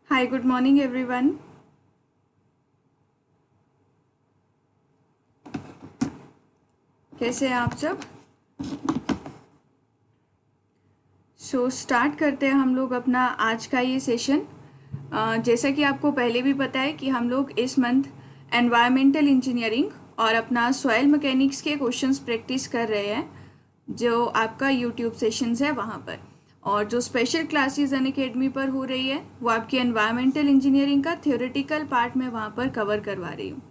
Hi, good morning everyone. कैसे हैं आप सब? स्टार्ट करते हैं हम लोग अपना आज का ये सेशन। जैसा कि आपको पहले भी पता है कि हम लोग इस मंथ एनवायरमेंटल इंजीनियरिंग और अपना सॉइल मैकेनिक्स के क्वेश्चंस प्रैक्टिस कर रहे हैं, जो आपका यूट्यूब सेशंस है वहाँ पर। और जो स्पेशल क्लासेस अनअकैडमी पर हो रही है वो आपकी एनवायरमेंटल इंजीनियरिंग का थ्योरेटिकल पार्ट में वहाँ पर कवर करवा रही हूँ।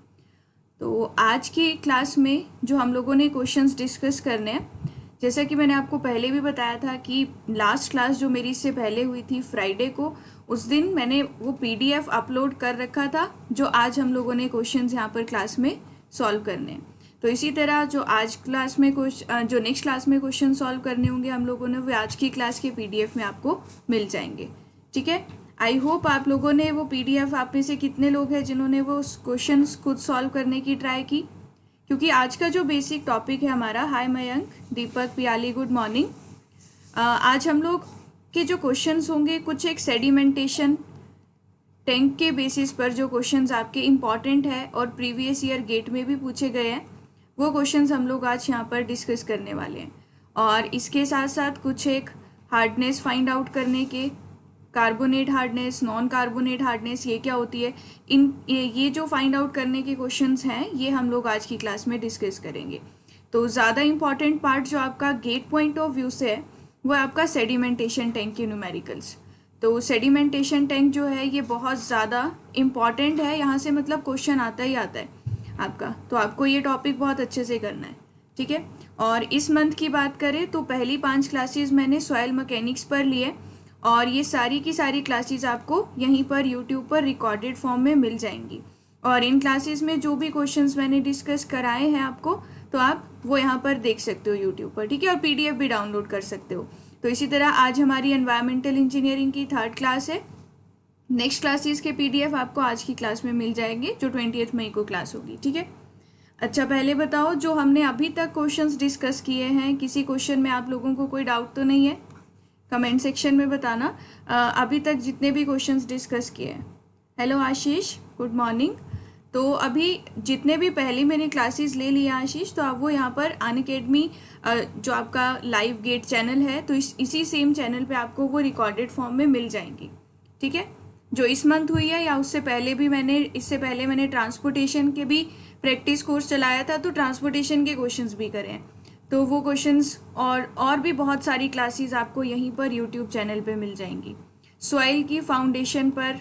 तो आज की क्लास में जो हम लोगों ने क्वेश्चंस डिस्कस करने हैं, जैसा कि मैंने आपको पहले भी बताया था कि लास्ट क्लास जो मेरी इससे पहले हुई थी फ्राइडे को, उस दिन मैंने वो पीडीएफ अपलोड कर रखा था जो आज हम लोगों ने क्वेश्चंस यहाँ पर क्लास में सॉल्व करने हैं। तो इसी तरह जो आज क्लास में जो नेक्स्ट क्लास में क्वेश्चन सॉल्व करने होंगे हम लोगों ने, वो आज की क्लास के पीडीएफ में आपको मिल जाएंगे। ठीक है, आई होप आप लोगों ने वो पीडीएफ, आप में से कितने लोग हैं जिन्होंने वो क्वेश्चन खुद सॉल्व करने की ट्राई की, क्योंकि आज का जो बेसिक टॉपिक है हमारा, हाय मयंक, दीपक, पियाली, गुड मॉर्निंग। आज हम लोग के जो क्वेश्चंस होंगे कुछ एक सेडिमेंटेशन टैंक के बेसिस पर जो क्वेश्चंस आपके इम्पॉर्टेंट है और प्रीवियस ईयर गेट में भी पूछे गए हैं, वो क्वेश्चंस हम लोग आज यहाँ पर डिस्कस करने वाले हैं। और इसके साथ साथ कुछ एक हार्डनेस फाइंड आउट करने के, carbonate hardness, non carbonate hardness, ये क्या होती है, ये जो फाइंड आउट करने के क्वेश्चंस हैं ये हम लोग आज की क्लास में डिस्कस करेंगे। तो ज़्यादा इम्पॉर्टेंट पार्ट जो आपका गेट पॉइंट ऑफ व्यू से है वो है आपका सेडिमेंटेशन टैंक के न्यूमेरिकल्स। तो सेडिमेंटेशन टैंक जो है ये बहुत ज़्यादा इम्पॉर्टेंट है, यहाँ से मतलब क्वेश्चन आता ही आता है आपका, तो आपको ये टॉपिक बहुत अच्छे से करना है। ठीक है, और इस मंथ की बात करें तो पहली 5 क्लासेस मैंने सॉइल मैकेनिक्स पर लिए, और ये सारी की सारी क्लासेस आपको यहीं पर यूट्यूब पर रिकॉर्डेड फॉर्म में मिल जाएंगी। और इन क्लासेस में जो भी क्वेश्चंस मैंने डिस्कस कराए हैं आपको, तो आप वो यहाँ पर देख सकते हो यूट्यूब पर। ठीक है, और पीडीएफ भी डाउनलोड कर सकते हो। तो इसी तरह आज हमारी एनवायरमेंटल इंजीनियरिंग की 3rd क्लास है। नेक्स्ट क्लासेस के पीडीएफ आपको आज की क्लास में मिल जाएंगे, जो 20 मई को क्लास होगी। ठीक है, अच्छा पहले बताओ, जो हमने अभी तक क्वेश्चंस डिस्कस किए हैं, किसी क्वेश्चन में आप लोगों को कोई डाउट तो नहीं है? कमेंट सेक्शन में बताना अभी तक जितने भी क्वेश्चंस डिस्कस किए हैं। हेलो आशीष, गुड मॉर्निंग। तो अभी जितने भी पहले मैंने क्लासेस ले लिए आशीष, तो आप वो यहाँ पर अनअकैडमी जो आपका लाइव गेट चैनल है, तो इसी सेम चैनल पे आपको वो रिकॉर्डेड फॉर्म में मिल जाएंगी। ठीक है, जो इस मंथ हुई है या उससे पहले भी इससे पहले मैंने ट्रांसपोर्टेशन के भी प्रैक्टिस कोर्स चलाया था, तो ट्रांसपोर्टेशन के क्वेश्चंस भी करे हैं। तो वो क्वेश्चंस और भी बहुत सारी क्लासेस आपको यहीं पर यूट्यूब चैनल पे मिल जाएंगी। सॉइल की फाउंडेशन पर,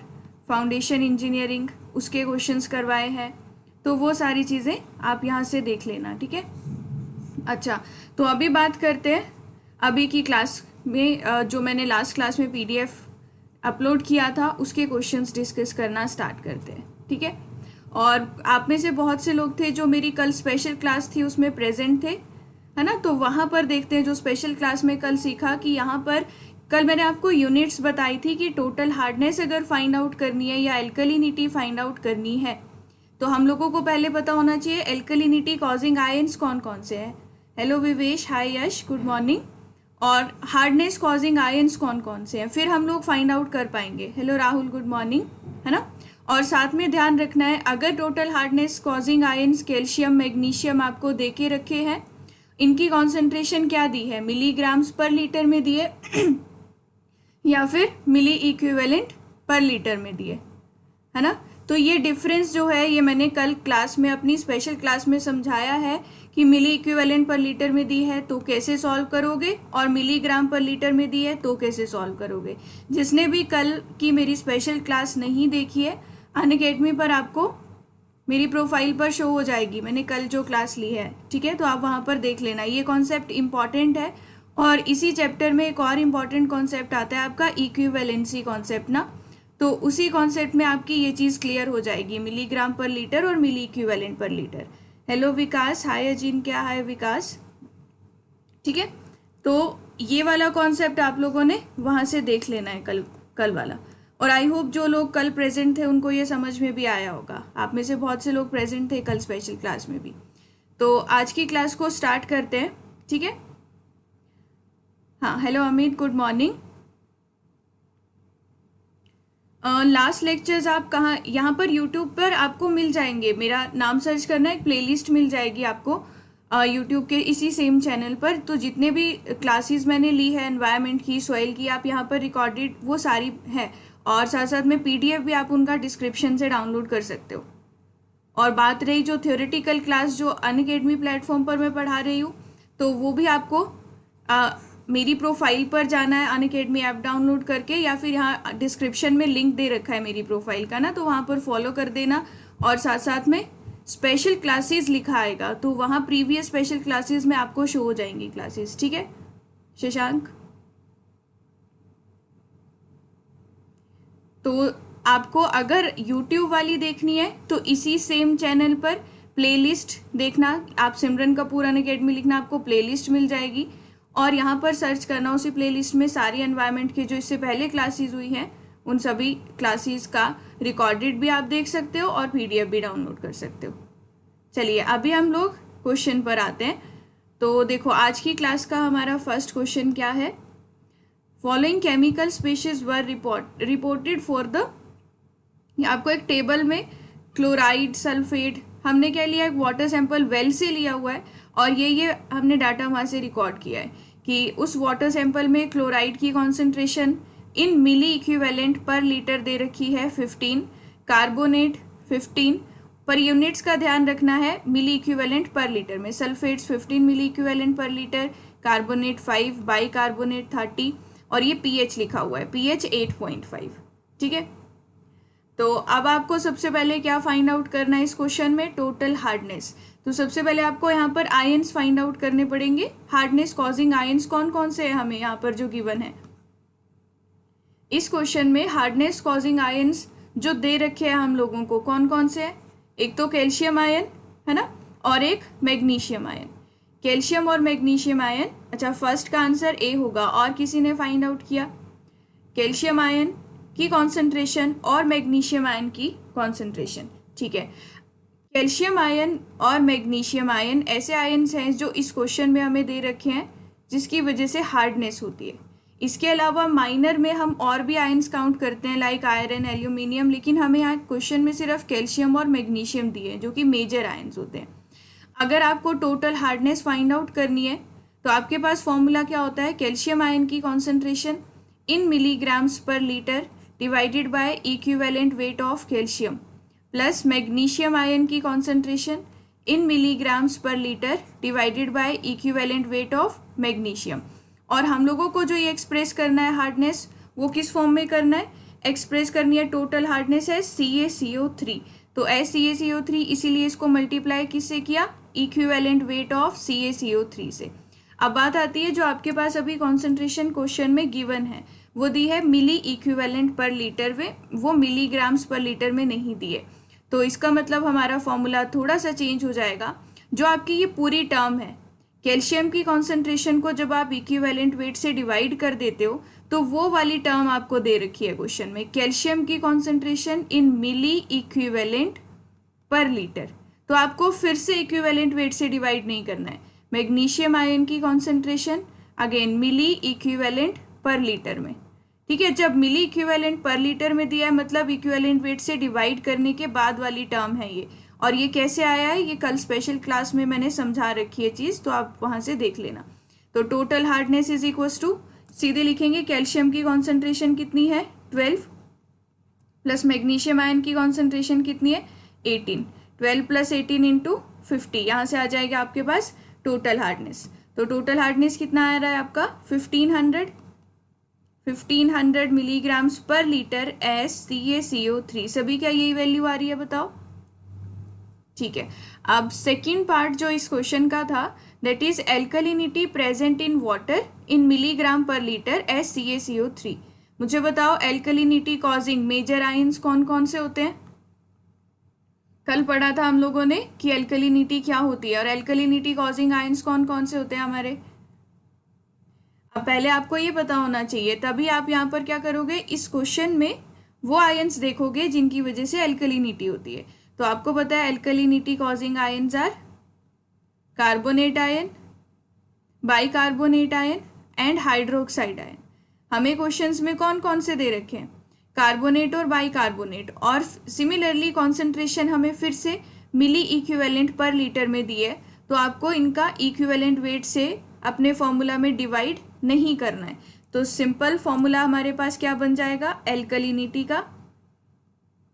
फाउंडेशन इंजीनियरिंग, उसके क्वेश्चंस करवाए हैं, तो वो सारी चीज़ें आप यहाँ से देख लेना। ठीक है, अच्छा तो अभी बात करते हैं अभी की क्लास में, जो मैंने लास्ट क्लास में पीडीएफ अपलोड किया था उसके क्वेश्चंस डिस्कस करना स्टार्ट करते हैं। ठीक है, और आप में से बहुत से लोग थे जो मेरी कल स्पेशल क्लास थी उसमें प्रेजेंट थे, है ना। तो वहाँ पर देखते हैं जो स्पेशल क्लास में कल सीखा कि यहाँ पर कल मैंने आपको यूनिट्स बताई थी कि टोटल हार्डनेस अगर फाइंड आउट करनी है या एल्कलिनिटी फाइंड आउट करनी है, तो हम लोगों को पहले पता होना चाहिए एल्कलिनिटी कॉजिंग आयंस कौन कौन से हैं। हेलो विवेश, हाय यश, गुड मॉर्निंग। और हार्डनेस कॉजिंग आयंस कौन कौन से हैं, फिर हम लोग फाइंड आउट कर पाएंगे। हेलो राहुल, गुड मॉर्निंग, है ना। और साथ में ध्यान रखना है, अगर total hardness causing ions calcium, magnesium आपको दे के रखे हैं, इनकी कॉन्सेंट्रेशन क्या दी है, मिलीग्राम्स पर लीटर में दिए या फिर मिली इक्विवेलेंट पर लीटर में दिए, है ना। तो ये डिफरेंस जो है ये मैंने कल क्लास में, अपनी स्पेशल क्लास में समझाया है कि मिली इक्विवेलेंट पर लीटर में दी है तो कैसे सॉल्व करोगे, और मिलीग्राम पर लीटर में दी है तो कैसे सॉल्व करोगे। जिसने भी कल की मेरी स्पेशल क्लास नहीं देखी है, अनअकैडमी पर आपको मेरी प्रोफाइल पर शो हो जाएगी, मैंने कल जो क्लास ली है। ठीक है, तो आप वहाँ पर देख लेना, ये कॉन्सेप्ट इम्पॉर्टेंट है। और इसी चैप्टर में एक और इम्पॉर्टेंट कॉन्सेप्ट आता है आपका इक्विवेलेंसी कॉन्सेप्ट ना, तो उसी कॉन्सेप्ट में आपकी ये चीज़ क्लियर हो जाएगी, मिलीग्राम पर लीटर और मिली इक्विवेलेंट पर लीटर। हेलो विकास, हाय अजीन, क्या हाय विकास। ठीक है, तो ये वाला कॉन्सेप्ट आप लोगों ने वहाँ से देख लेना है कल वाला। और आई होप जो लोग कल प्रेजेंट थे उनको ये समझ में भी आया होगा, आप में से बहुत से लोग प्रेजेंट थे कल स्पेशल क्लास में भी। तो आज की क्लास को स्टार्ट करते हैं। ठीक है, हाँ hello Amit, good morning. Last lectures आप कहाँ, यहाँ पर यूट्यूब पर आपको मिल जाएंगे, मेरा नाम सर्च करना, एक प्लेलिस्ट मिल जाएगी आपको यूट्यूब के इसी सेम चैनल पर। तो जितने भी क्लासेस मैंने ली है एनवायरनमेंट की, सॉइल की, आप यहाँ पर रिकॉर्डेड वो सारी है, और साथ साथ में पीडीएफ भी आप उनका डिस्क्रिप्शन से डाउनलोड कर सकते हो। और बात रही जो थ्योरेटिकल क्लास जो अनअकैडमी प्लेटफॉर्म पर मैं पढ़ा रही हूँ, तो वो भी आपको मेरी प्रोफाइल पर जाना है, अनअकैडमी ऐप डाउनलोड करके, या फिर यहाँ डिस्क्रिप्शन में लिंक दे रखा है मेरी प्रोफाइल का ना, तो वहाँ पर फॉलो कर देना। और साथ साथ में स्पेशल क्लासेस लिखा आएगा, तो वहाँ प्रीवियस स्पेशल क्लासेस में आपको शो हो जाएंगी क्लासेस। ठीक है शशांक? तो आपको अगर YouTube वाली देखनी है तो इसी सेम चैनल पर प्लेलिस्ट देखना, आप सिमरन कपूर अनअकैडमी लिखना, आपको प्लेलिस्ट मिल जाएगी, और यहाँ पर सर्च करना, उसी प्लेलिस्ट में सारी एनवायरनमेंट की जो इससे पहले क्लासेस हुई हैं उन सभी क्लासेस का रिकॉर्डेड भी आप देख सकते हो और PDF भी डाउनलोड कर सकते हो। चलिए अभी हम लोग क्वेश्चन पर आते हैं। तो देखो आज की क्लास का हमारा फर्स्ट क्वेश्चन क्या है, following chemical species were reported for the, आपको एक टेबल में क्लोराइड, सल्फेट, हमने क्या लिया, एक वाटर सैंपल वेल से लिया हुआ है, और ये हमने डाटा वहाँ से रिकॉर्ड किया है कि उस वाटर सैंपल में क्लोराइड की कॉन्सेंट्रेशन इन मिली इक्विवेलेंट पर लीटर दे रखी है 15, कार्बोनेट 15, पर यूनिट्स का ध्यान रखना है मिली इक्विवेलेंट पर लीटर में, सल्फेट्स 15 मिली इक्विवेलेंट पर लीटर, कार्बोनेट 5, बाई कार्बोनेट 30, और ये pH लिखा हुआ है, pH 8.5। ठीक है, तो अब आपको सबसे पहले क्या फाइंड आउट करना है इस क्वेश्चन में, टोटल हार्डनेस। तो सबसे पहले आपको यहाँ पर आयंस फाइंड आउट करने पड़ेंगे, हार्डनेस कॉजिंग आयंस कौन कौन से हैं हमें यहाँ पर जो गिवन है इस क्वेश्चन में। हार्डनेस कॉजिंग आयंस जो दे रखे हैं हम लोगों को कौन कौन से हैं, एक तो कैल्शियम आयन है ना, और एक मैग्नीशियम आयन। कैल्शियम और मैग्नीशियम आयन, अच्छा फर्स्ट का आंसर ए होगा, और किसी ने फाइंड आउट किया कैल्शियम आयन की कॉन्सेंट्रेशन और मैग्नीशियम आयन की कॉन्सेंट्रेशन। ठीक है, कैल्शियम आयन और मैग्नीशियम आयन ऐसे आयन्स हैं जो इस क्वेश्चन में हमें दे रखे हैं जिसकी वजह से हार्डनेस होती है। इसके अलावा माइनर में हम और भी आयन्स काउंट करते हैं लाइक आयरन, एल्यूमिनियम, लेकिन हमें यहाँ क्वेश्चन में सिर्फ कैल्शियम और मैग्नीशियम दिए हैं जो कि मेजर आयन्स होते हैं। अगर आपको टोटल हार्डनेस फाइंड आउट करनी है तो आपके पास फॉर्मूला क्या होता है, कैल्शियम आयन की कॉन्सेंट्रेशन इन मिलीग्राम्स पर litre divided by equivalent weight of calcium, plus magnesium ion की कॉन्सेंट्रेशन इन मिलीग्राम्स पर litre divided by equivalent weight of magnesium. और हम लोगों को जो ये एक्सप्रेस करना है हार्डनेस, वो किस फॉर्म में करना है, एक्सप्रेस करनी है टोटल हार्डनेस है CaCO3, तो CaCO3, इसीलिए इसको मल्टीप्लाई किससे किया, इक्विवेलेंट वेट ऑफ CaCO3 से। अब बात आती है जो आपके पास अभी कॉन्सेंट्रेशन क्वेश्चन में गिवन है वो दी है मिली इक्विवेलेंट पर लीटर में, वो मिलीग्राम्स पर लीटर में नहीं दिए, तो इसका मतलब हमारा फॉर्मूला थोड़ा सा चेंज हो जाएगा। जो आपकी ये पूरी टर्म है, कैल्शियम की कॉन्सेंट्रेशन को जब आप इक्विवेलेंट वेट से डिवाइड कर देते हो तो वो वाली टर्म आपको दे रखी है क्वेश्चन में, कैल्शियम की कॉन्सेंट्रेशन इन मिली इक्विवेलेंट पर लीटर, तो आपको फिर से इक्विवेलेंट वेट से डिवाइड नहीं करना है। मैग्नीशियम आयन की कॉन्सेंट्रेशन अगेन मिली इक्विवेलेंट पर लीटर में। ठीक है, जब मिली इक्विवेलेंट पर लीटर में दिया है मतलब इक्विवेलेंट वेट से डिवाइड करने के बाद वाली टर्म है ये, और ये कैसे आया है ये कल स्पेशल क्लास में मैंने समझा रखी है चीज़, तो आप वहाँ से देख लेना। तो total hardness is equals to, सीधे लिखेंगे कैल्शियम की कॉन्सेंट्रेशन कितनी है 12, प्लस मैग्नीशियम आयन की कॉन्सेंट्रेशन कितनी है 18, 12 प्लस 18 इंटू 50, यहाँ से आ जाएगा आपके पास टोटल हार्डनेस। तो टोटल हार्डनेस कितना आ रहा है आपका 1500 मिलीग्राम्स पर लीटर एस CaCO3, सभी क्या यही वैल्यू आ रही है बताओ। ठीक है, अब सेकंड पार्ट जो इस क्वेश्चन का था that is alkalinity present in water in milligram पर लीटर एस CaCO3। मुझे बताओ एल्कलिनिटी कॉजिंग मेजर आयंस कौन कौन से होते हैं, कल पढ़ा था हम लोगों ने कि एल्कलिनिटी क्या होती है और एल्कलिनिटी कॉजिंग आयंस कौन कौन से होते हैं हमारे। अब पहले आपको ये पता होना चाहिए, तभी आप यहाँ पर क्या करोगे, इस क्वेश्चन में वो आयंस देखोगे जिनकी वजह से एल्कलिनिटी होती है। तो आपको पता है alkalinity causing ions are carbonate ion, bicarbonate ion and hydroxide ion. हमें क्वेश्चंस में कौन कौन से दे रखे हैं, कार्बोनेट और बाइकार्बोनेट, और सिमिलरली कॉन्सेंट्रेशन हमें फिर से मिली इक्विवेलेंट पर लीटर में दी है, तो आपको इनका इक्विवेलेंट वेट से अपने फॉर्मूला में डिवाइड नहीं करना है। तो सिंपल फॉर्मूला हमारे पास क्या बन जाएगा, एल्कलिनिटी का।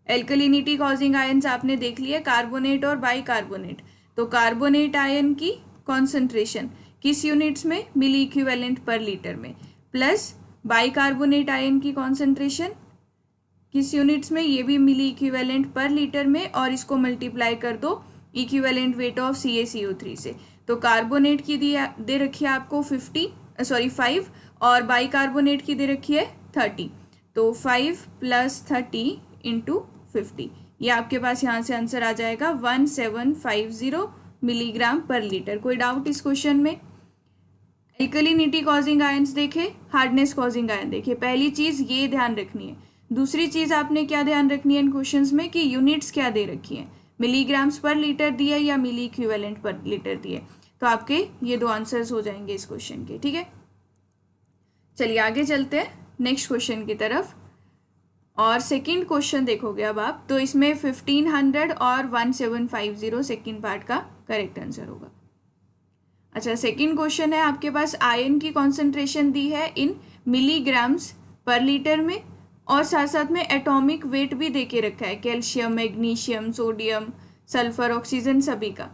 एल्कलिनिटी कॉजिंग आयंस आपने देख लिया, कार्बोनेट और बाइकार्बोनेट। तो कार्बोनेट आयन की कॉन्सेंट्रेशन किस यूनिट्स में, मिली इक्विवेलेंट पर लीटर में, प्लस बाइकार्बोनेट आयन की कॉन्सेंट्रेशन किस यूनिट्स में, ये भी मिली इक्विवेलेंट पर लीटर में, और इसको मल्टीप्लाई कर दो इक्विवेलेंट वेट ऑफ CaCO3 से। तो कार्बोनेट की दे रखी है आपको 5 और बाइकार्बोनेट की दे रखी है 30। तो 5 + 30 × 50, ये आपके पास यहाँ से आंसर आ जाएगा 1750 मिलीग्राम पर लीटर। कोई डाउट इस क्वेश्चन में? एल्कलिनिटी कॉजिंग आयंस देखे, हार्डनेस कॉजिंग आयन देखे। पहली चीज ये ध्यान रखनी है। दूसरी चीज आपने क्या ध्यान रखनी है इन क्वेश्चंस में कि यूनिट्स क्या दे रखी है, मिलीग्राम्स पर लीटर दी है या मिली इक्विवेलेंट पर लीटर दी है। तो आपके ये 2 आंसर्स हो जाएंगे इस क्वेश्चन के, ठीक है। चलिए आगे चलते हैं नेक्स्ट क्वेश्चन की तरफ। और सेकंड क्वेश्चन देखोगे अब आप, तो इसमें 1500 और 1750 सेकंड पार्ट का करेक्ट आंसर होगा। अच्छा, सेकंड क्वेश्चन है आपके पास, आयन की कॉन्सेंट्रेशन दी है इन मिलीग्राम्स पर लीटर में, और साथ साथ में एटॉमिक वेट भी देके रखा है, calcium, magnesium, sodium, sulphur, oxygen सभी का।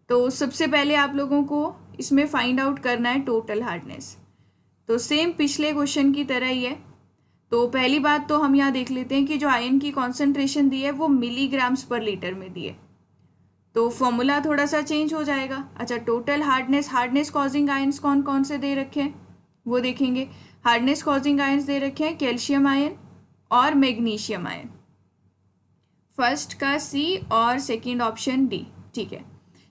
तो सबसे पहले आप लोगों को इसमें फाइंड आउट करना है टोटल हार्डनेस। तो सेम पिछले क्वेश्चन की तरह ही है। तो पहली बात तो हम यहाँ देख लेते हैं कि जो आयन की कॉन्सेंट्रेशन दी है वो मिलीग्राम्स पर लीटर में दी है, तो फॉर्मूला थोड़ा सा चेंज हो जाएगा। अच्छा, टोटल हार्डनेस कॉजिंग आयंस कौन कौन से दे रखे हैं वो देखेंगे। हार्डनेस कॉजिंग आयंस दे रखे हैं कैल्शियम आयन और मैग्नीशियम आयन, फर्स्ट का C और सेकंड ऑप्शन D, ठीक है।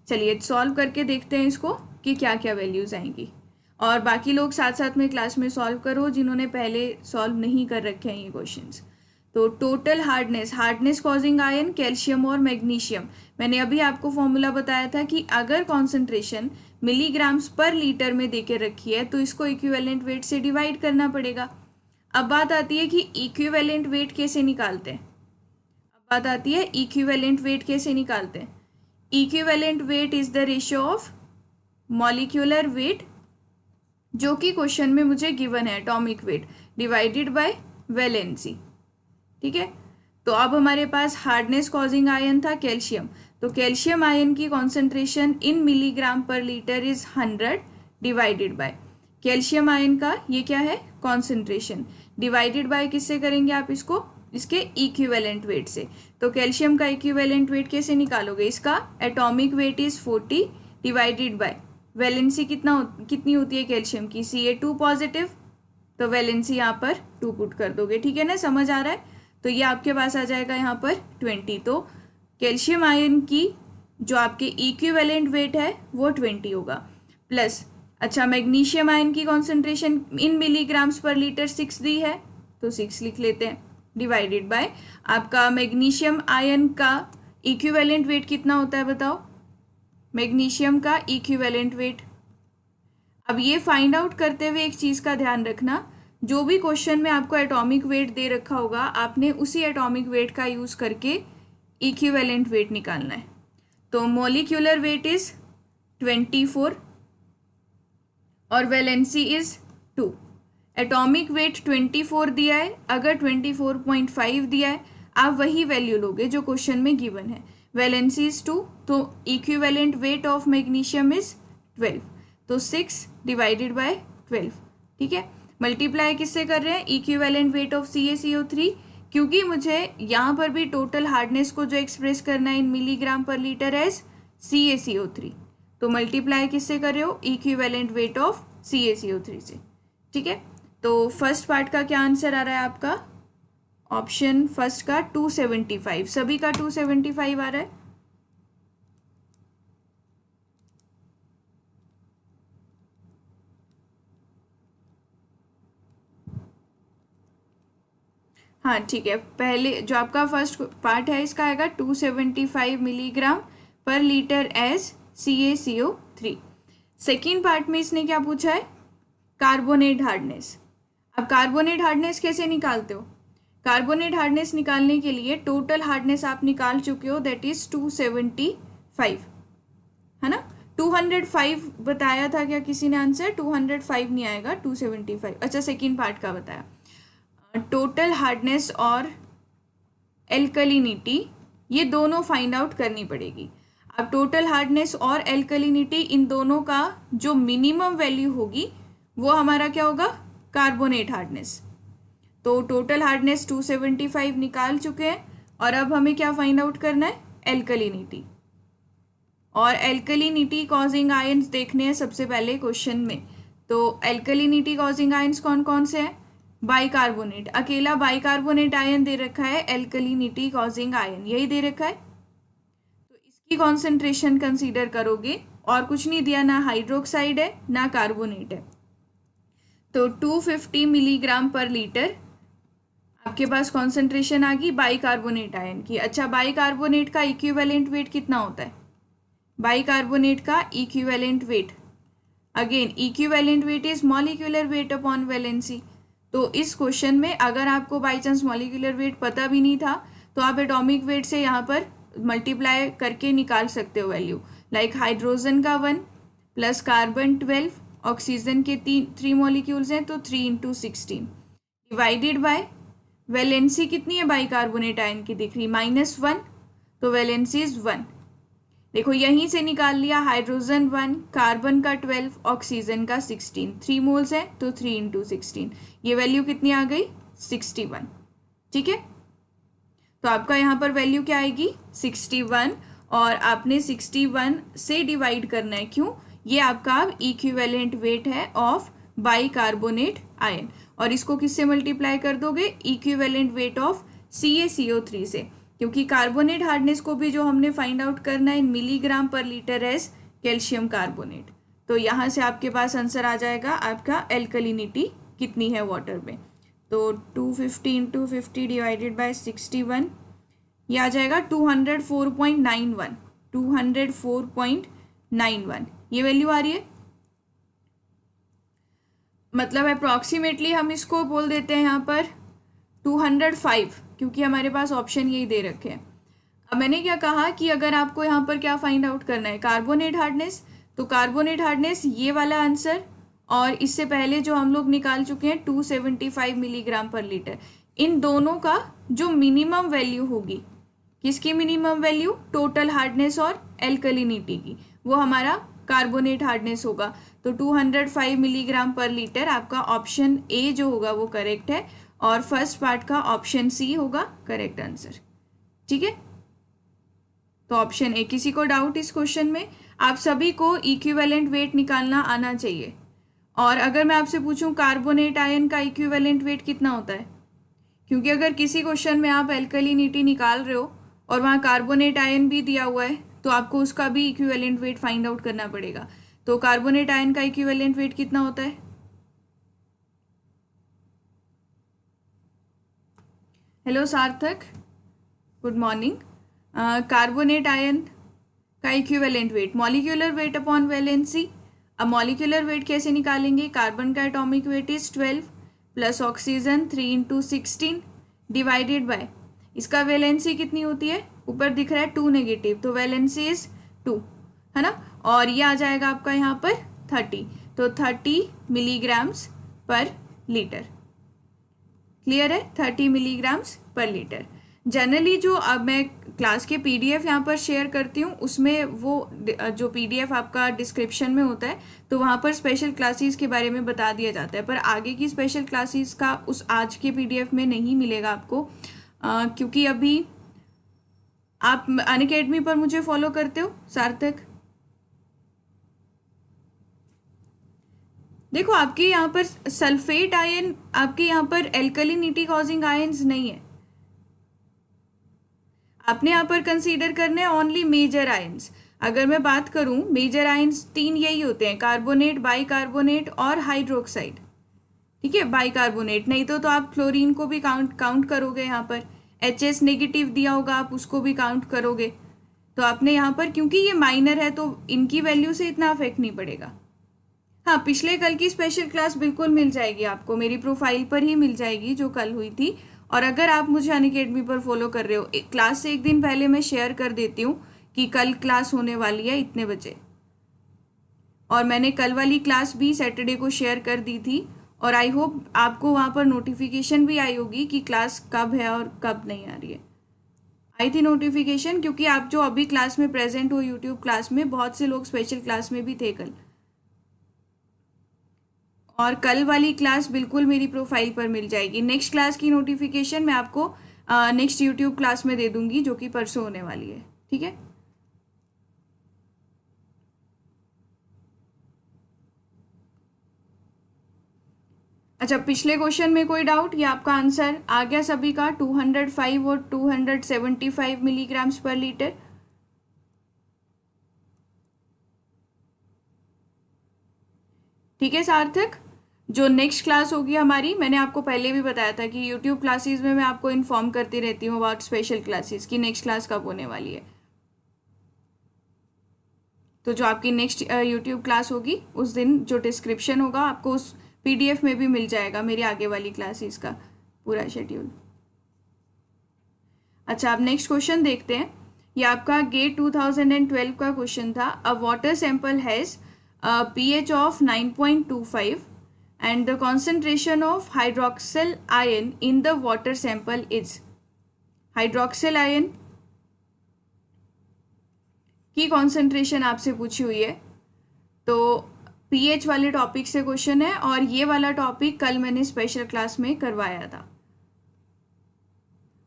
चलिए सॉल्व करके देखते हैं इसको कि क्या क्या वैल्यूज आएंगी, और बाकी लोग साथ साथ में क्लास में सॉल्व करो जिन्होंने पहले सॉल्व नहीं कर रखे हैं ये क्वेश्चंस। तो total hardness causing ion calcium और मैग्नीशियम, मैंने अभी आपको फॉर्मूला बताया था कि अगर कॉन्सेंट्रेशन मिलीग्राम्स पर लीटर में देके रखी है तो इसको इक्विवेलेंट वेट से डिवाइड करना पड़ेगा। अब बात आती है कि इक्विवेलेंट वेट कैसे निकालते हैं। Equivalent weight is the ratio of molecular weight, जो कि क्वेश्चन में मुझे गिवन है, atomic weight divided by valency, ठीक है। तो अब हमारे पास हार्डनेस कॉजिंग आयन था कैल्शियम, तो कैल्शियम आयन की कॉन्सेंट्रेशन इन मिलीग्राम पर litre is 100 divided by calcium ion का ये क्या है, कॉन्सेंट्रेशन, डिवाइडेड बाय किससे करेंगे आप इसको, इसके इक्विवेलेंट वेट से। तो कैल्शियम का इक्विवेलेंट वेट कैसे निकालोगे, इसका atomic weight is 40 divided by valency कितनी होती है कैल्शियम की, Ca2 पॉजिटिव, तो वैलेंसी यहाँ पर 2 पुट कर दोगे, ठीक है ना, समझ आ रहा है। तो ये आपके पास आ जाएगा यहाँ पर 20। तो कैल्शियम आयन की जो आपके इक्विवेलेंट वेट है वो 20 होगा, प्लस अच्छा मैग्नीशियम आयन की कॉन्सेंट्रेशन इन मिलीग्राम्स पर लीटर 6 दी है, तो 6 लिख लेते हैं, डिवाइडेड बाय आपका मैग्नीशियम आयन का इक्विवेलेंट वेट कितना होता है बताओ, मैग्नीशियम का इक्विवेलेंट वेट। अब ये फाइंड आउट करते हुए एक चीज़ का ध्यान रखना, जो भी क्वेश्चन में आपको एटॉमिक वेट दे रखा होगा आपने उसी एटॉमिक वेट का यूज़ करके इक्विवेलेंट वेट निकालना है। तो मॉलिक्यूलर वेट इज 24 और वैलेंसी इज 2। एटॉमिक वेट 24 दिया है, अगर 24.5 दिया है आप वही वैल्यू लोगे जो क्वेश्चन में गिवन है, वैलेंसी इज 2, तो equivalent weight of magnesium is 12, तो 6 डिवाइडेड बाय 12, ठीक है। मल्टीप्लाई किससे कर रहे हैं, इक्विवेलेंट वेट ऑफ CaCO3, क्योंकि मुझे यहाँ पर भी टोटल हार्डनेस को जो एक्सप्रेस करना है इन मिलीग्राम पर लीटर एज CaCO3, तो मल्टीप्लाई किससे कर रहे हो, इक्विवेलेंट वेट ऑफ CaCO3 से, ठीक है। तो फर्स्ट पार्ट का क्या आंसर आ रहा है आपका, ऑप्शन फर्स्ट का 275, सभी का 275 आ रहा है। हाँ ठीक है, पहले जो आपका फर्स्ट पार्ट है इसका आएगा 275 मिलीग्राम पर litre as CaCO3। Second part में इसने क्या पूछा है, कार्बोनेट हार्डनेस। अब कार्बोनेट हार्डनेस कैसे निकालते हो, कार्बोनेट हार्डनेस निकालने के लिए टोटल हार्डनेस आप निकाल चुके हो, दैट इज 275, है ना। 205 बताया था क्या किसी ने आंसर? 205 नहीं आएगा, 275। अच्छा, सेकेंड पार्ट का बताया। टोटल हार्डनेस और एल्कलिनिटी ये दोनों फाइंड आउट करनी पड़ेगी। अब टोटल हार्डनेस और एल्कलिनिटी इन दोनों का जो मिनिमम वैल्यू होगी वो हमारा क्या होगा? Carbonate hardness. तो टोटल हार्डनेस 275 निकाल चुके हैं और अब हमें क्या फाइंड आउट करना है? एल्कलिनिटी। और एल्कलिनिटी कॉजिंग आयंस देखने हैं सबसे पहले क्वेश्चन में। तो एल्कलिनिटी कॉजिंग आयंस कौन कौन से हैं? बाइकार्बोनेट, अकेला बाइकार्बोनेट आयन दे रखा है, एल्कलिनिटी कॉजिंग आयन यही दे रखा है। तो इसकी कॉन्सेंट्रेशन कंसीडर करोगे, और कुछ नहीं दिया, ना हाइड्रोक्साइड है ना कार्बोनेट है। तो 250 मिलीग्राम पर लीटर आपके पास कॉन्सेंट्रेशन आ गई बाइकार्बोनेट आयन की। अच्छा, बाइकार्बोनेट का इक्विवेलेंट वेट कितना होता है? बाइकार्बोनेट का equivalent weight, again equivalent weight is molecular weight upon valency. तो इस क्वेश्चन में अगर आपको बाई चांस मॉलिक्यूलर वेट पता भी नहीं था तो आप एटॉमिक वेट से यहाँ पर मल्टीप्लाई करके निकाल सकते हो वैल्यू। लाइक हाइड्रोजन का 1 प्लस कार्बन 12, ऑक्सीजन के 3 मॉलिक्यूल्स हैं तो 3 × 16 डिवाइडेड बाय वैलेंसी कितनी है बाइकार्बोनेट आयन की दिख रही? -1, तो वैलेंसी इज 1। देखो यहीं से निकाल लिया, हाइड्रोजन 1, कार्बन का 12, ऑक्सीजन का 16, 3 मोल्स है तो 3 × 16, ये वैल्यू कितनी आ गई? 61। ठीक है, तो आपका यहाँ पर वैल्यू क्या आएगी? 61, और आपने 61 से डिवाइड करना है। क्यों? ये आपका अब इक्विवेलेंट वेट है ऑफ बाइकार्बोनेट आयन, और इसको किससे मल्टीप्लाई कर दोगे? इक्विवेलेंट वेट ऑफ CaCO3 से, क्योंकि कार्बोनेट हार्डनेस को भी जो हमने फाइंड आउट करना है इन मिलीग्राम पर लीटर एज कैल्शियम कार्बोनेट। तो यहाँ से आपके पास आंसर आ जाएगा आपका एल्कलिनिटी कितनी है वाटर में। तो 250 × 50 डिवाइडेड बाय 61, ये आ जाएगा 204.91, 204.91 ये वैल्यू आ रही है। मतलब अप्रॉक्सीमेटली हम इसको बोल देते हैं यहाँ पर 205, क्योंकि हमारे पास ऑप्शन यही दे रखे हैं। अब मैंने क्या कहा कि अगर आपको यहाँ पर क्या फाइंड आउट करना है? Carbonate hardness. तो कार्बोनेट हार्डनेस ये वाला आंसर, और इससे पहले जो हम लोग निकाल चुके हैं 275 मिलीग्राम पर लीटर, इन दोनों का जो मिनिमम वैल्यू होगी, किसकी मिनिमम वैल्यू? टोटल हार्डनेस और एल्कलिनिटी की, वो हमारा कार्बोनेट हार्डनेस होगा। तो 205 मिलीग्राम पर लीटर आपका ऑप्शन ए जो होगा वो करेक्ट है, और फर्स्ट पार्ट का ऑप्शन सी होगा करेक्ट आंसर। ठीक है, तो ऑप्शन ए। किसी को डाउट इस क्वेश्चन में? आप सभी को इक्विवेलेंट वेट निकालना आना चाहिए। और अगर मैं आपसे पूछूं कार्बोनेट आयन का इक्विवेलेंट वेट कितना होता है, क्योंकि अगर किसी क्वेश्चन में आप एल्कलिनिटी निकाल रहे हो और वहाँ कार्बोनेट आयन भी दिया हुआ है तो आपको उसका भी इक्विवेलेंट वेट फाइंड आउट करना पड़ेगा। तो कार्बोनेट आयन का इक्विवेलेंट वेट कितना होता है? हेलो सार्थक, गुड मॉर्निंग। कार्बोनेट आयन का equivalent weight molecular weight upon valency. अब मॉलिक्यूलर वेट कैसे निकालेंगे? कार्बन का atomic weight is 12 plus oxygen 3 × 16 divided by, इसका वैलेंसी कितनी होती है? ऊपर दिख रहा है 2 नेगेटिव, तो वैलेंसी इज 2, है ना। और ये आ जाएगा आपका यहाँ पर 30, तो 30 मिलीग्राम्स पर लीटर। क्लियर है? 30 मिलीग्राम्स पर लीटर। जनरली जो अब मैं क्लास के PDF यहाँ पर शेयर करती हूँ उसमें वो जो PDF आपका डिस्क्रिप्शन में होता है तो वहाँ पर स्पेशल क्लासेस के बारे में बता दिया जाता है, पर आगे की स्पेशल क्लासेस का उस आज के PDF में नहीं मिलेगा आपको, क्योंकि अभी आप अनअकैडमी पर मुझे फॉलो करते हो सार्थक? देखो आपके यहाँ पर सल्फेट आयन, आपके यहाँ पर एल्कलिनिटी कॉजिंग आयन्स नहीं है, आपने यहाँ पर कंसीडर करने हैं ओनली मेजर आयन्स। अगर मैं बात करूँ मेजर आयन्स 3 यही होते हैं, कार्बोनेट, बाइकार्बोनेट और हाइड्रोक्साइड। ठीक है, बाइकार्बोनेट नहीं तो आप क्लोरीन को भी काउंट करोगे, यहाँ पर HS नेगेटिव दिया होगा आप उसको भी काउंट करोगे। तो आपने यहाँ पर क्योंकि ये माइनर है तो इनकी वैल्यू से इतना अफेक्ट नहीं पड़ेगा। हाँ, पिछले कल की स्पेशल क्लास बिल्कुल मिल जाएगी आपको, मेरी प्रोफाइल पर ही मिल जाएगी जो कल हुई थी, और अगर आप मुझे अनअकैडमी पर फॉलो कर रहे हो, क्लास से एक दिन पहले मैं शेयर कर देती हूँ कि कल क्लास होने वाली है इतने बजे, और मैंने कल वाली क्लास भी सैटरडे को शेयर कर दी थी, और आई होप आपको वहाँ पर नोटिफिकेशन भी आई होगी कि क्लास कब है और कब नहीं आ रही है। आई थी नोटिफिकेशन, क्योंकि आप जो अभी क्लास में प्रेजेंट हो यूट्यूब क्लास में, बहुत से लोग स्पेशल क्लास में भी थे कल, और कल वाली क्लास बिल्कुल मेरी प्रोफाइल पर मिल जाएगी। नेक्स्ट क्लास की नोटिफिकेशन मैं आपको नेक्स्ट यूट्यूब क्लास में दे दूंगी, जो कि परसों होने वाली है, ठीक है। अच्छा, पिछले क्वेश्चन में कोई डाउट या आपका आंसर आ गया सभी का? 205 और 275 मिलीग्राम्स पर लीटर। ठीक है सार्थक, जो नेक्स्ट क्लास होगी हमारी, मैंने आपको पहले भी बताया था कि यूट्यूब क्लासेस में मैं आपको इन्फॉर्म करती रहती हूँ अबाउट स्पेशल क्लासेस की नेक्स्ट क्लास कब होने वाली है। तो जो आपकी नेक्स्ट यूट्यूब क्लास होगी उस दिन जो डिस्क्रिप्शन होगा आपको उस पीडीएफ में भी मिल जाएगा मेरी आगे वाली क्लासेस का पूरा शेड्यूल। अच्छा, अब नेक्स्ट क्वेश्चन देखते हैं। ये आपका गेट 2012 का क्वेश्चन था। अ water sample has pH of 9.25 and the concentration of hydroxyl ion in the water sample is। Hydroxyl ion की कॉन्सेंट्रेशन आपसे पूछी हुई है, तो पीएच वाले टॉपिक से क्वेश्चन है, और ये वाला टॉपिक कल मैंने स्पेशल क्लास में करवाया था,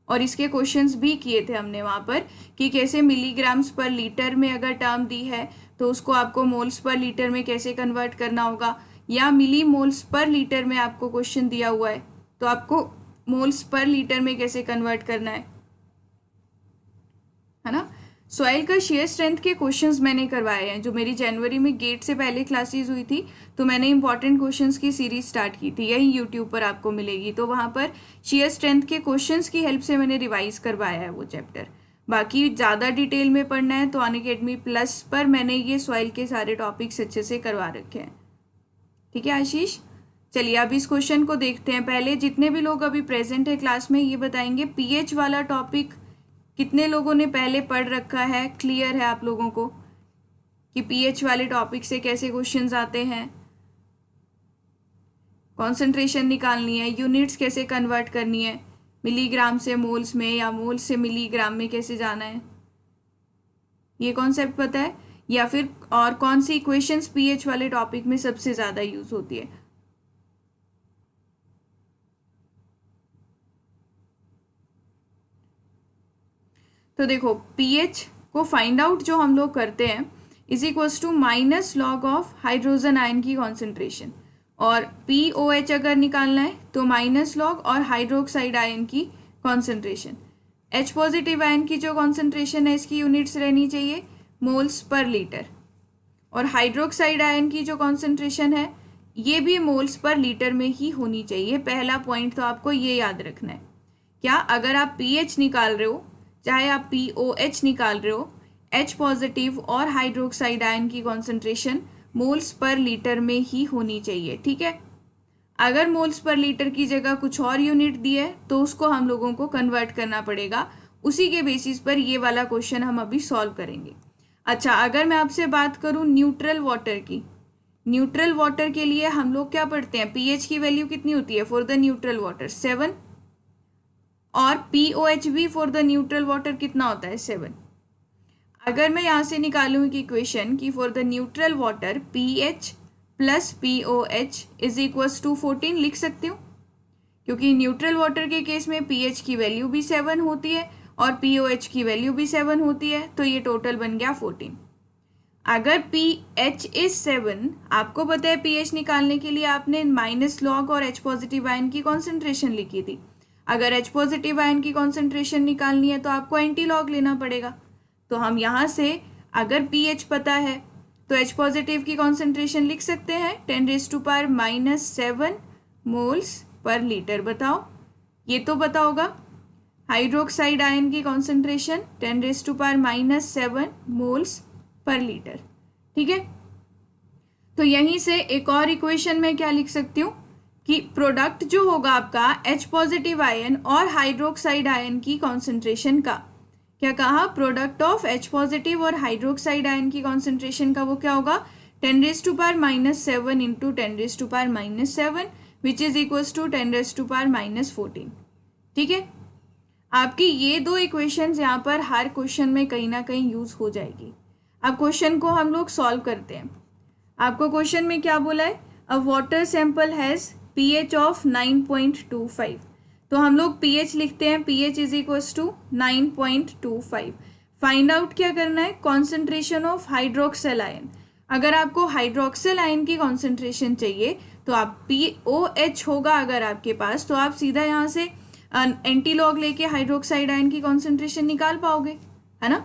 और इसके क्वेश्चंस भी किए थे हमने वहाँ पर कि कैसे मिलीग्राम्स पर लीटर में अगर टर्म दी है तो उसको आपको मोल्स पर लीटर में कैसे कन्वर्ट करना होगा, या मिली मोल्स पर लीटर में आपको क्वेश्चन दिया हुआ है तो आपको मोल्स पर लीटर में कैसे कन्वर्ट करना है ना। सॉइल का शेयर स्ट्रेंथ के क्वेश्चंस मैंने करवाए हैं, जो मेरी जनवरी में गेट से पहले क्लासेस हुई थी, तो मैंने इंपॉर्टेंट क्वेश्चंस की सीरीज स्टार्ट की थी, यही यूट्यूब पर आपको मिलेगी। तो वहाँ पर शेयर स्ट्रेंथ के क्वेश्चंस की हेल्प से मैंने रिवाइज करवाया है वो चैप्टर। बाकी ज़्यादा डिटेल में पढ़ना है तो अनअकैडमी प्लस पर मैंने ये सॉइल के सारे टॉपिक्स अच्छे से करवा रखे हैं। ठीक है आशीष, चलिए अब इस क्वेश्चन को देखते हैं। पहले जितने भी लोग अभी प्रेजेंट है क्लास में, ये बताएंगे पीएच वाला टॉपिक कितने लोगों ने पहले पढ़ रखा है, क्लियर है आप लोगों को कि पीएच वाले टॉपिक से कैसे क्वेश्चंस आते हैं, कॉन्सेंट्रेशन निकालनी है, यूनिट्स कैसे कन्वर्ट करनी है, मिलीग्राम से मोल्स में या मोल्स से मिलीग्राम में कैसे जाना है, ये कॉन्सेप्ट पता है? या फिर और कौन सी इक्वेशंस पीएच वाले टॉपिक में सबसे ज़्यादा यूज होती है? तो देखो, पीएच को फाइंड आउट जो हम लोग करते हैं is equals to minus log of hydrogen ion की कॉन्सेंट्रेशन, और POH अगर निकालना है तो माइनस लॉग और हाइड्रोक्साइड आयन की कॉन्सेंट्रेशन। H पॉजिटिव आयन की जो कॉन्सेंट्रेशन है इसकी यूनिट्स रहनी चाहिए मोल्स पर लीटर, और हाइड्रोक्साइड आयन की जो कॉन्सेंट्रेशन है ये भी मोल्स पर लीटर में ही होनी चाहिए। पहला पॉइंट तो आपको ये याद रखना है। क्या, अगर आप पीएच निकाल रहे हो चाहे आप POH निकाल रहे हो, H पॉजिटिव और हाइड्रोक्साइड आयन की कॉन्सेंट्रेशन मोल्स पर लीटर में ही होनी चाहिए। ठीक है, अगर मोल्स पर लीटर की जगह कुछ और यूनिट दी है तो उसको हम लोगों को कन्वर्ट करना पड़ेगा। उसी के बेसिस पर ये वाला क्वेश्चन हम अभी सॉल्व करेंगे। अच्छा, अगर मैं आपसे बात करूं न्यूट्रल वाटर की, न्यूट्रल वाटर के लिए हम लोग क्या पढ़ते हैं, पीएच की वैल्यू कितनी होती है फॉर द न्यूट्रल वाटर? 7, और POH भी फॉर द न्यूट्रल वाटर कितना होता है? 7। अगर मैं यहाँ से निकालूँ एक इक्वेशन कि for the neutral water PH plus POH is equals to 14 लिख सकती हूँ, क्योंकि न्यूट्रल वाटर के केस में pH की वैल्यू भी 7 होती है और POH की वैल्यू भी 7 होती है, तो ये टोटल बन गया 14। अगर pH इज 7, आपको पता है pH निकालने के लिए आपने माइनस लॉग और H पॉजिटिव आयन की कॉन्सेंट्रेशन लिखी थी। अगर H पॉजिटिव आयन की कॉन्सेंट्रेशन निकालनी है तो आपको एंटी लॉग लेना पड़ेगा। तो हम यहाँ से अगर pH पता है तो H पॉजिटिव की कॉन्सेंट्रेशन लिख सकते हैं 10⁻⁻7 मोल्स पर लीटर। बताओ, ये तो पता होगा। हाइड्रोक्साइड आयन की कॉन्सेंट्रेशन 10⁻⁻7 मोल्स पर लीटर। ठीक है, तो यहीं से एक और इक्वेशन में क्या लिख सकती हूँ कि प्रोडक्ट जो होगा आपका H पॉजिटिव आयन और हाइड्रोक्साइड आयन की कॉन्सेंट्रेशन का, क्या कहा, प्रोडक्ट ऑफ H पॉजिटिव और हाइड्रोक्साइड आयन की कॉन्सेंट्रेशन का वो क्या होगा, 10⁻⁻7 into 10⁻⁻7 which is equals to 10⁻⁻14। ठीक है, आपकी ये दो इक्वेशंस यहाँ पर हर क्वेश्चन में कहीं ना कहीं यूज हो जाएगी। अब क्वेश्चन को हम लोग सॉल्व करते हैं। आपको क्वेश्चन में क्या बोला है, a water sample has pH of 9.25, तो हम लोग pH लिखते हैं, pH is equals to 9.25। Find out क्या करना है, कॉन्सेंट्रेशन ऑफ हाइड्रोक्सिल आयन। अगर आपको हाइड्रोक्सिल आयन की कॉन्सेंट्रेशन चाहिए तो आप POH होगा अगर आपके पास, तो आप सीधा यहाँ से एंटीलॉग लेके हाइड्रोक्साइड आयन की कॉन्सेंट्रेशन निकाल पाओगे, है ना।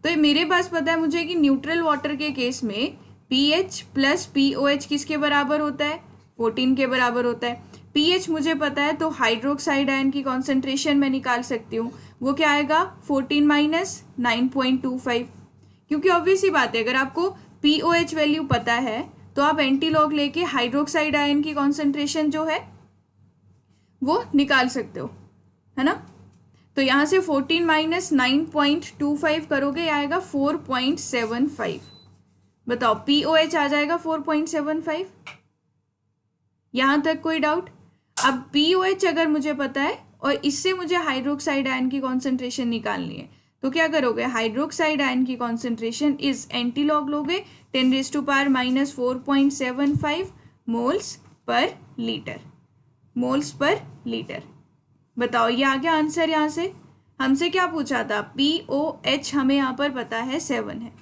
तो ये मेरे पास पता है मुझे कि न्यूट्रल वाटर के केस में pH प्लस POH किसके बराबर होता है, 14 के बराबर होता है। pH मुझे पता है तो हाइड्रोक्साइड आयन की कॉन्सेंट्रेशन मैं निकाल सकती हूँ, वो क्या आएगा 14 माइनस 9.25, क्योंकि ऑब्वियस ही बात है अगर आपको POH वैल्यू पता है तो आप एंटीलॉग लेके हाइड्रोक्साइड आयन की कॉन्सेंट्रेशन जो है वो निकाल सकते हो, है ना। तो यहाँ से 14 माइनस 9.25 करोगे आएगा 4.75। बताओ POH आ जाएगा 4.75, यहां तक कोई डाउट। अब POH अगर मुझे पता है और इससे मुझे हाइड्रोक्साइड आयन की कॉन्सेंट्रेशन निकालनी है तो क्या करोगे, हाइड्रोक्साइड आयन की कॉन्सेंट्रेशन इज एंटीलॉग लोगे 10⁻⁻4.75 moles per litre, moles per litre. बताओ ये आ गया आंसर। यहाँ से हमसे क्या पूछा था, POH हमें यहाँ पर पता है 7 है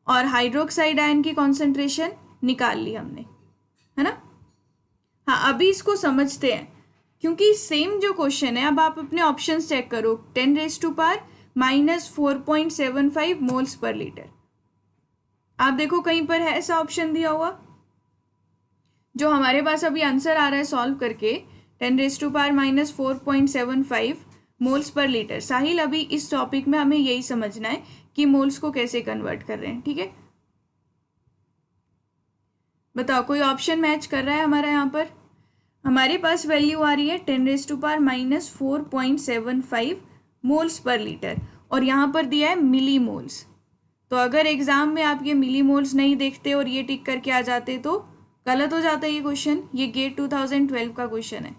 और हाइड्रोक्साइड आयन की कॉन्सेंट्रेशन निकाल ली हमने, है ना। हाँ अभी इसको समझते हैं क्योंकि सेम जो क्वेश्चन है, अब आप अपने ऑप्शंस चेक करो, 10⁻⁻4.75 मोल्स पर लीटर। आप देखो कहीं पर है ऐसा ऑप्शन दिया हुआ, जो हमारे पास अभी आंसर आ रहा है सॉल्व करके 10⁻⁻4.75 मोल्स पर लीटर। साहिल अभी इस टॉपिक में हमें यही समझना है कि मोल्स को कैसे कन्वर्ट कर रहे हैं, ठीक है। बताओ कोई ऑप्शन मैच कर रहा है हमारा, यहाँ पर हमारे पास वैल्यू आ रही है 10⁻⁻4.75 मोल्स पर लीटर और यहाँ पर दिया है मिली मोल्स। तो अगर एग्जाम में आप ये मिली मोल्स नहीं देखते और ये टिक करके आ जाते तो गलत हो जाता है ये क्वेश्चन। ये गेट 2012 का क्वेश्चन है,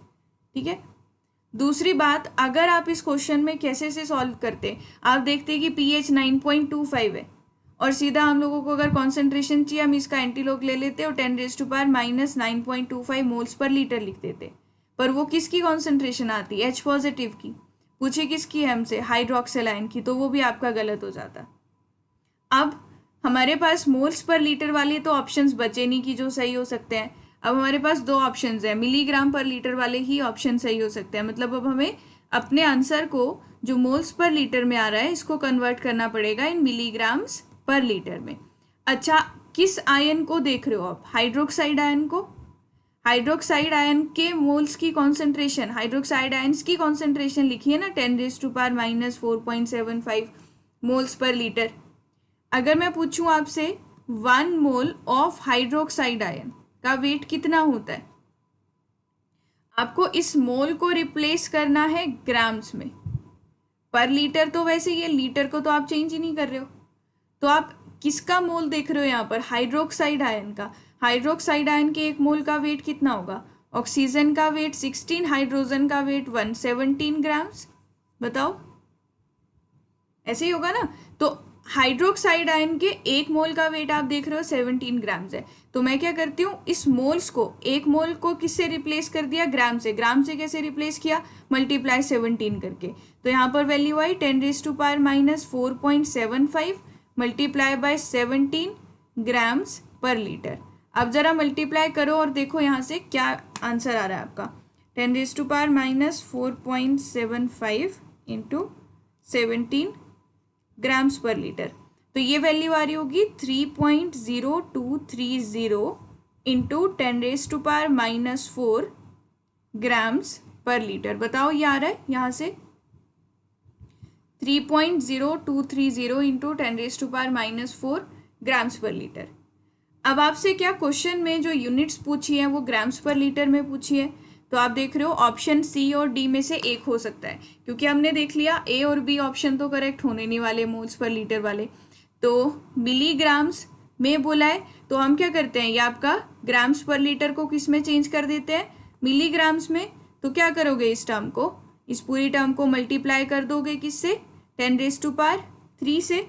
ठीक है। दूसरी बात, अगर आप इस क्वेश्चन में कैसे से सॉल्व करते, आप देखते कि pH 9.25 है और सीधा हम लोगों को अगर कॉन्सेंट्रेशन चाहिए हम इसका एंटीलॉग ले लेते और 10⁻⁻9.25 मोल्स पर लीटर लिख देते। पर वो किसकी कॉन्सेंट्रेशन आती है, H पॉजिटिव की। पूछे किसकी है हमसे, हाइड्रोक्सिल आयन की, तो वो भी आपका गलत हो जाता। अब हमारे पास मोल्स पर लीटर वाले तो ऑप्शंस बचे नहीं कि जो सही हो सकते हैं। अब हमारे पास दो ऑप्शंस हैं, मिलीग्राम पर लीटर वाले ही ऑप्शन सही हो सकते हैं। मतलब अब हमें अपने आंसर को जो मोल्स पर लीटर में आ रहा है इसको कन्वर्ट करना पड़ेगा इन मिलीग्राम्स पर लीटर में। अच्छा, किस आयन को देख रहे हो आप, हाइड्रोक्साइड आयन को। हाइड्रोक्साइड आयन के मोल्स की कॉन्सेंट्रेशन, हाइड्रोक्साइड आयन्स की कॉन्सेंट्रेशन लिखी है ना 10⁻⁻4.75 मोल्स पर लीटर। अगर मैं पूछूं आपसे 1 मोल ऑफ हाइड्रोक्साइड आयन का वेट कितना होता है, आपको इस मोल को रिप्लेस करना है ग्राम्स में। पर लीटर तो वैसे ये लीटर को तो आप चेंज ही नहीं कर रहे हो, तो आप किसका मोल देख रहे हो यहाँ पर, हाइड्रोक्साइड आयन का। हाइड्रोक्साइड आयन के एक मोल का वेट कितना होगा, ऑक्सीजन का वेट 16, हाइड्रोजन का वेट 117 ग्राम्स। बताओ ऐसे ही होगा ना। तो हाइड्रोक्साइड आयन के एक मोल का वेट आप देख रहे हो 17 ग्राम्स है। तो मैं क्या करती हूँ, इस मोल्स को, एक मोल को किससे रिप्लेस कर दिया, ग्राम से। ग्राम से कैसे रिप्लेस किया, मल्टीप्लाई 17 करके। तो यहाँ पर value I 10⁻⁻4.75 multiply by 17 grams पर लीटर। अब जरा मल्टीप्लाई करो और देखो यहाँ से क्या आंसर आ रहा है आपका, 10⁻⁻4.75 इंटू 17 ग्राम्स पर लीटर। तो ये वैल्यू आ रही होगी 3.0230 इंटू 10⁻⁻4 ग्राम्स पर लीटर। बताओ ये आ रहा है यहाँ से 3.0230 इंटू 10⁻⁻4 ग्राम्स पर लीटर। अब आपसे क्या क्वेश्चन में जो यूनिट्स पूछी है वो ग्राम्स पर लीटर में पूछी है, तो आप देख रहे हो ऑप्शन सी और डी में से एक हो सकता है, क्योंकि हमने देख लिया ए और बी ऑप्शन तो करेक्ट होने नहीं वाले मोल्स पर लीटर वाले। तो मिलीग्राम्स में बोला है तो हम क्या करते हैं, ये आपका ग्राम्स पर लीटर को किस में चेंज कर देते हैं, मिलीग्राम्स में। तो क्या करोगे, इस टर्म को, इस पूरी टर्म को मल्टीप्लाई कर दोगे किससे, 10⁻³ से।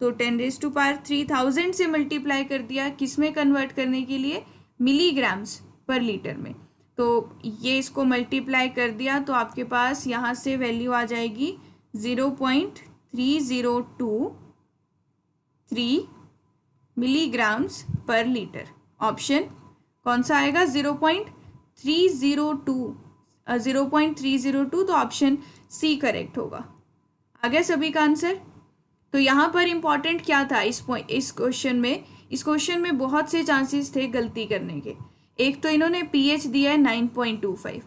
तो 10⁻³ 1000 से मल्टीप्लाई कर दिया, किस में कन्वर्ट करने के लिए, मिलीग्राम्स पर लीटर में। तो ये इसको मल्टीप्लाई कर दिया तो आपके पास यहाँ से वैल्यू आ जाएगी 0.3023 मिलीग्राम्स पर लीटर। ऑप्शन कौन सा आएगा, 0.302 तो ऑप्शन सी करेक्ट होगा। आ गया सभी का आंसर। तो यहाँ पर इंपॉर्टेंट क्या था इस क्वेश्चन में, इस क्वेश्चन में बहुत से चांसेस थे गलती करने के। एक तो इन्होंने पीएच दिया है 9.25,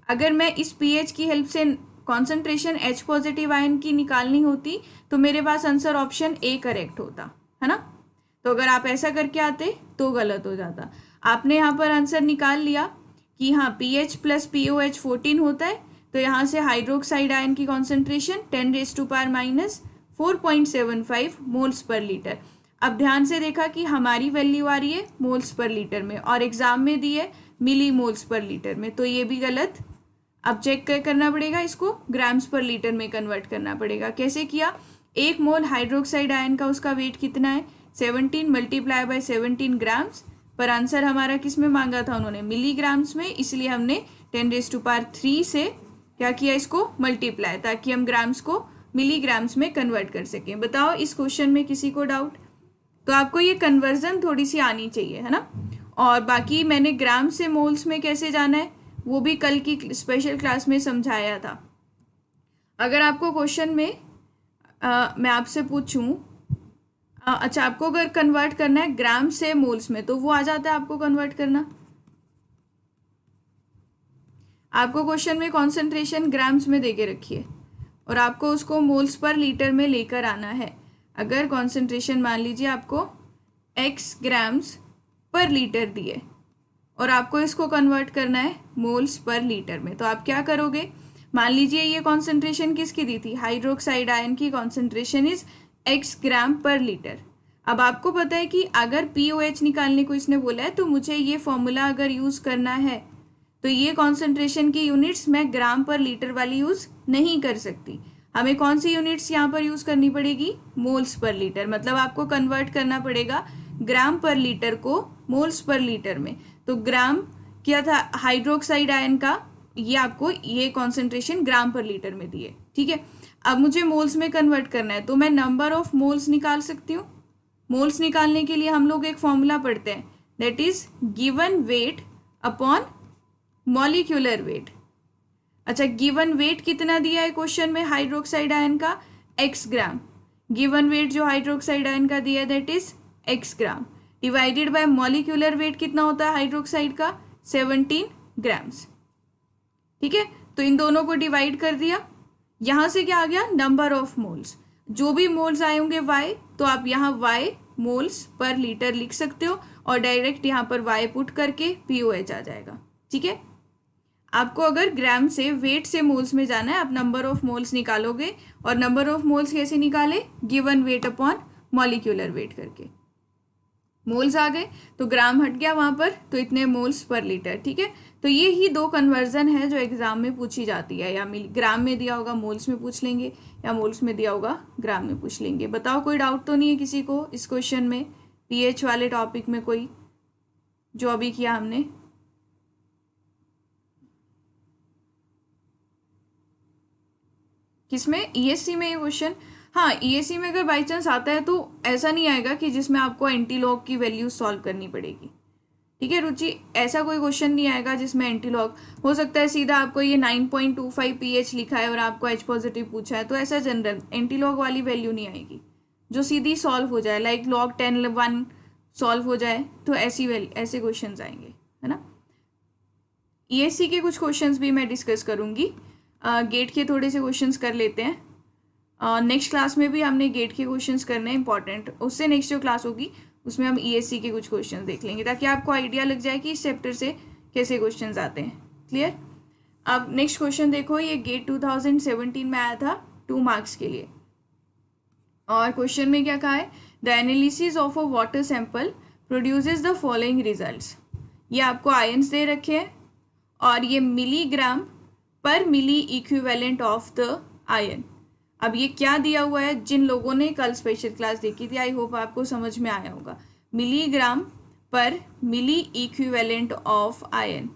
अगर मैं इस पीएच की हेल्प से कॉन्सेंट्रेशन H पॉजिटिव आयन की निकालनी होती तो मेरे पास आंसर ऑप्शन ए करेक्ट होता, है ना। तो अगर आप ऐसा करके आते तो गलत हो जाता। आपने यहाँ पर आंसर निकाल लिया कि हाँ pH + POH 14 होता है, तो यहाँ से हाइड्रोक्साइड आयन की कॉन्सेंट्रेशन 10⁻⁴.75 मोल्स पर लीटर। अब ध्यान से देखा कि हमारी वैल्यू आ रही है मोल्स पर लीटर में और एग्जाम में दी है मिली मोल्स पर लीटर में, तो ये भी गलत। अब चेक करना पड़ेगा, इसको ग्राम्स पर लीटर में कन्वर्ट करना पड़ेगा। कैसे किया, 1 मोल हाइड्रोक्साइड आयन का उसका वेट कितना है, 17 × 17 ग्राम्स, पर आंसर हमारा किस में मांगा था उन्होंने, मिलीग्राम्स में, इसलिए हमने 10⁻³ से क्या किया, इसको मल्टीप्लाई, ताकि हम ग्राम्स को मिलीग्राम्स में कन्वर्ट कर सकें। बताओ इस क्वेश्चन में किसी को डाउट, तो आपको ये कन्वर्जन थोड़ी सी आनी चाहिए, है ना। और बाकी मैंने ग्राम से मोल्स में कैसे जाना है वो भी कल की स्पेशल क्लास में समझाया था। अगर आपको क्वेश्चन में मैं आपसे पूछूं, अच्छा आपको अगर कन्वर्ट करना है ग्राम से मोल्स में तो वो आ जाता है आपको कन्वर्ट करना। आपको क्वेश्चन में कॉन्सेंट्रेशन ग्राम्स में देके रखी है और आपको उसको मोल्स पर लीटर में लेकर आना है। अगर कॉन्सेंट्रेशन मान लीजिए आपको x ग्राम्स पर लीटर दिए और आपको इसको कन्वर्ट करना है मोल्स पर लीटर में, तो आप क्या करोगे, मान लीजिए ये कॉन्सेंट्रेशन किसकी दी थी, हाइड्रोक्साइड आयन की कॉन्सेंट्रेशन इज x ग्राम पर लीटर। अब आपको पता है कि अगर POH निकालने को इसने बोला है तो मुझे ये फॉर्मूला अगर यूज करना है तो ये कॉन्सेंट्रेशन की यूनिट्स मैं ग्राम पर लीटर वाली यूज नहीं कर सकती। हमें कौन सी यूनिट्स यहाँ पर यूज करनी पड़ेगी, मोल्स पर लीटर, मतलब आपको कन्वर्ट करना पड़ेगा ग्राम पर लीटर को मोल्स पर लीटर में। तो ग्राम क्या था हाइड्रोक्साइड आयन का, ये आपको ये कॉन्सेंट्रेशन ग्राम पर लीटर में दिए, ठीक है। अब मुझे मोल्स में कन्वर्ट करना है तो मैं नंबर ऑफ मोल्स निकाल सकती हूँ। मोल्स निकालने के लिए हम लोग एक फॉर्मूला पढ़ते हैं, that is given weight upon molecular weight. अच्छा, गिवन वेट कितना दिया है क्वेश्चन में हाइड्रोक्साइड आयन का, x ग्राम। गिवन वेट जो हाइड्रोक्साइड आयन का दिया है that is x gram, divided by molecular weight कितना होता है हाइड्रोक्साइड का, 17 ग्राम्स, ठीक है। तो इन दोनों को डिवाइड कर दिया, यहां से क्या आ गया, नंबर ऑफ मोल्स। जो भी मोल्स आए होंगे y, तो आप यहाँ y मोल्स पर लीटर लिख सकते हो और डायरेक्ट यहाँ पर y पुट करके POH आ जाएगा, ठीक है। आपको अगर ग्राम से वेट से मोल्स में जाना है, आप नंबर ऑफ मोल्स निकालोगे और नंबर ऑफ मोल्स कैसे निकाले, given weight upon molecular weight करके। मोल्स आ गए तो ग्राम हट गया वहां पर, तो इतने मोल्स पर लीटर, ठीक है। तो ये ही 2 कन्वर्जन है जो एग्जाम में पूछी जाती है, या ग्राम में दिया होगा मोल्स में पूछ लेंगे, या मोल्स में दिया होगा ग्राम में पूछ लेंगे। बताओ कोई डाउट तो नहीं है किसी को इस क्वेश्चन में, पीएच वाले टॉपिक में कोई जो अभी किया हमने। किसमें, ईएससी में ये क्वेश्चन, हाँ ईएससी में अगर बाई चांस आता है तो ऐसा नहीं आएगा कि जिसमें आपको एंटी लॉग की वैल्यू सॉल्व करनी पड़ेगी, ठीक है रुचि। ऐसा कोई क्वेश्चन नहीं आएगा जिसमें एंटी लॉग, हो सकता है सीधा आपको ये 9.25 pH लिखा है और आपको H पॉजिटिव पूछा है, तो ऐसा जनरल एंटी लॉग वाली वैल्यू नहीं आएगी जो सीधी सॉल्व हो जाए, लाइक log 10 सॉल्व हो जाए, तो ऐसे क्वेश्चन आएंगे, है ना। ईएससी के कुछ क्वेश्चंस भी मैं डिस्कस करूंगी, गेट के थोड़े से क्वेश्चंस कर लेते हैं। नेक्स्ट क्लास में भी हमने गेट के क्वेश्चंस करने हैं इंपॉर्टेंट, उससे नेक्स्ट जो क्लास होगी उसमें हम ईएससी के कुछ क्वेश्चंस देख लेंगे ताकि आपको आइडिया लग जाए कि इस चैप्टर से कैसे क्वेश्चंस आते हैं। क्लियर। अब नेक्स्ट क्वेश्चन देखो, ये गेट 2017 में आया था 2 मार्क्स के लिए। और क्वेश्चन में क्या कहा है, the analysis of a water sample produces the following results. ये आपको आयंस दे रखे हैं और ये मिलीग्राम पर milliequivalent of the ion. अब ये क्या दिया हुआ है, जिन लोगों ने कल स्पेशल क्लास देखी थी आई होप आपको समझ में आया होगा। मिलीग्राम पर मिली इक्विवेलेंट ऑफ आयन,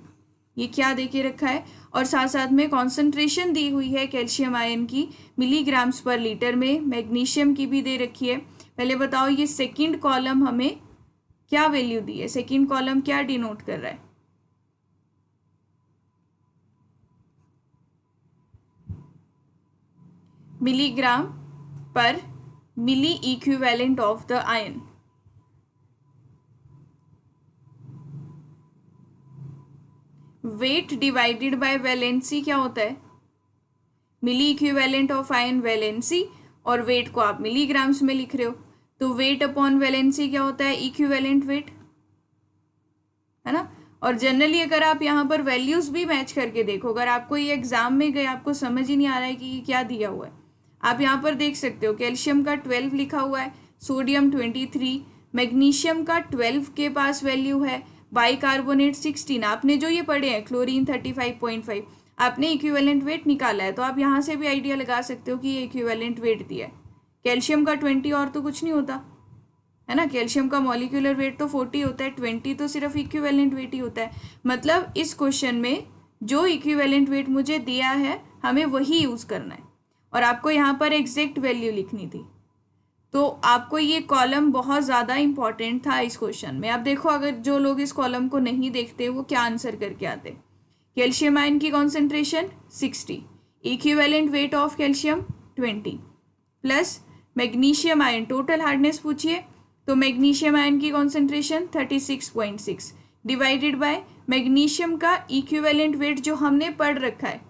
ये क्या दे के रखा है, और साथ साथ में कॉन्सेंट्रेशन दी हुई है कैल्शियम आयन की मिलीग्राम्स पर लीटर में, मैग्नीशियम की भी दे रखी है। पहले बताओ ये सेकंड कॉलम हमें क्या वैल्यू दी है, सेकंड कॉलम क्या डिनोट कर रहा है? मिलीग्राम पर milliequivalent of the ion. Weight divided by valency क्या होता है, milliequivalent of ion valency, और वेट को आप मिलीग्राम्स में लिख रहे हो, तो वेट अपॉन वैलेंसी क्या होता है, इक्विवेलेंट वेट, है ना। और जनरली अगर आप यहाँ पर वैल्यूज भी मैच करके देखो, अगर आपको ये एग्जाम में गए आपको समझ ही नहीं आ रहा है कि ये क्या दिया हुआ है, आप यहाँ पर देख सकते हो कैल्शियम का 12 लिखा हुआ है, सोडियम 23, मैग्नीशियम का 12 के पास वैल्यू है, बाइकार्बोनेट 16, आपने जो ये पढ़े हैं क्लोरीन 35.5, आपने इक्विवेलेंट वेट निकाला है, तो आप यहाँ से भी आइडिया लगा सकते हो कि ये इक्विवेलेंट वेट दिया है। कैल्शियम का 20 और तो कुछ नहीं होता, है ना, कैल्शियम का मॉलिक्यूलर वेट तो 40 होता है, 20 तो सिर्फ इक्विवेलेंट वेट ही होता है। मतलब इस क्वेश्चन में जो इक्विवेलेंट वेट मुझे दिया है हमें वही यूज करना है, और आपको यहाँ पर एग्जैक्ट वैल्यू लिखनी थी, तो आपको ये कॉलम बहुत ज़्यादा इंपॉर्टेंट था इस क्वेश्चन में। अब देखो अगर जो लोग इस कॉलम को नहीं देखते वो क्या आंसर करके आते, कैल्शियम आयन की concentration 60, equivalent weight of calcium 20, plus magnesium ion total hardness पूछिए तो मैग्नीशियम आयन की कॉन्सेंट्रेशन 36.6 डिवाइडेड बाय मैग्नीशियम का इक्विवेलेंट वेट जो हमने पढ़ रखा है,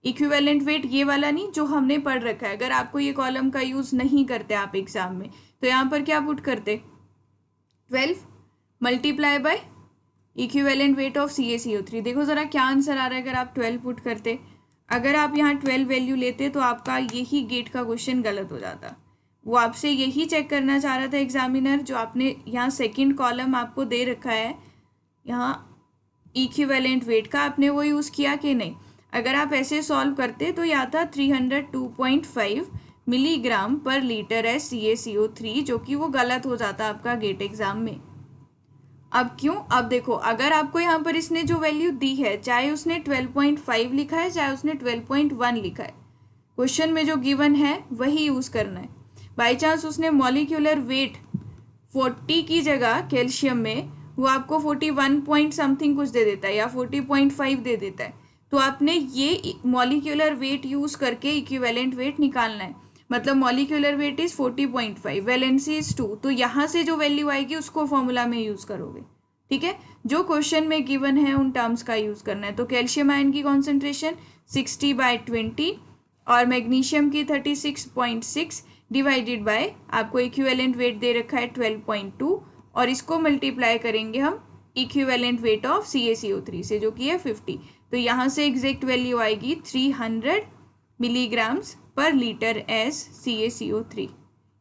इक्विवेलेंट वेट ये वाला नहीं जो हमने पढ़ रखा है। अगर आपको ये कॉलम का यूज नहीं करते आप एग्जाम में तो यहाँ पर क्या पुट करते, 12 multiply by equivalent weight of CaCO3। देखो जरा क्या आंसर आ रहा है अगर आप 12 पुट करते। अगर आप यहाँ 12 वैल्यू लेते तो आपका यही गेट का क्वेश्चन गलत हो जाता। वो आपसे यही चेक करना चाह रहा था एग्जामिनर, जो आपने यहाँ सेकंड कॉलम आपको दे रखा है यहाँ इक्विवेलेंट वेट का, आपने वो यूज़ किया कि नहीं। अगर आप ऐसे सॉल्व करते तो यह आता 302.5 मिलीग्राम पर लीटर है CaCO3, जो कि वो गलत हो जाता आपका गेट एग्जाम में। अब क्यों, अब देखो अगर आपको यहाँ पर इसने जो वैल्यू दी है, चाहे उसने 12.5 लिखा है चाहे उसने 12.1 लिखा है, क्वेश्चन में जो गिवन है वही यूज करना है। बाई चांस उसने मॉलिक्यूलर वेट 40 की जगह कैल्शियम में वो आपको 41 पॉइंट समथिंग कुछ दे देता है या 40.5 दे देता है, तो आपने ये मॉलिक्यूलर वेट यूज करके इक्विवेलेंट वेट निकालना है। मतलब molecular weight is 40.5, valency is 2, तो यहाँ से जो वैल्यू आएगी उसको फॉर्मूला में यूज करोगे। ठीक है, जो क्वेश्चन में गिवन है उन टर्म्स का यूज करना है। तो कैल्शियम आयन की कॉन्सेंट्रेशन 60/20 और मैग्नीशियम की 36.6 डिवाइडेड बाय आपको इक्विवेलेंट वेट दे रखा है 12.2, और इसको मल्टीप्लाई करेंगे हम इक्विवेलेंट वेट ऑफ CaCO3 से जो कि है 50, तो यहाँ से एग्जैक्ट वैल्यू आएगी 300 मिलीग्राम्स पर लीटर एज CaCO3।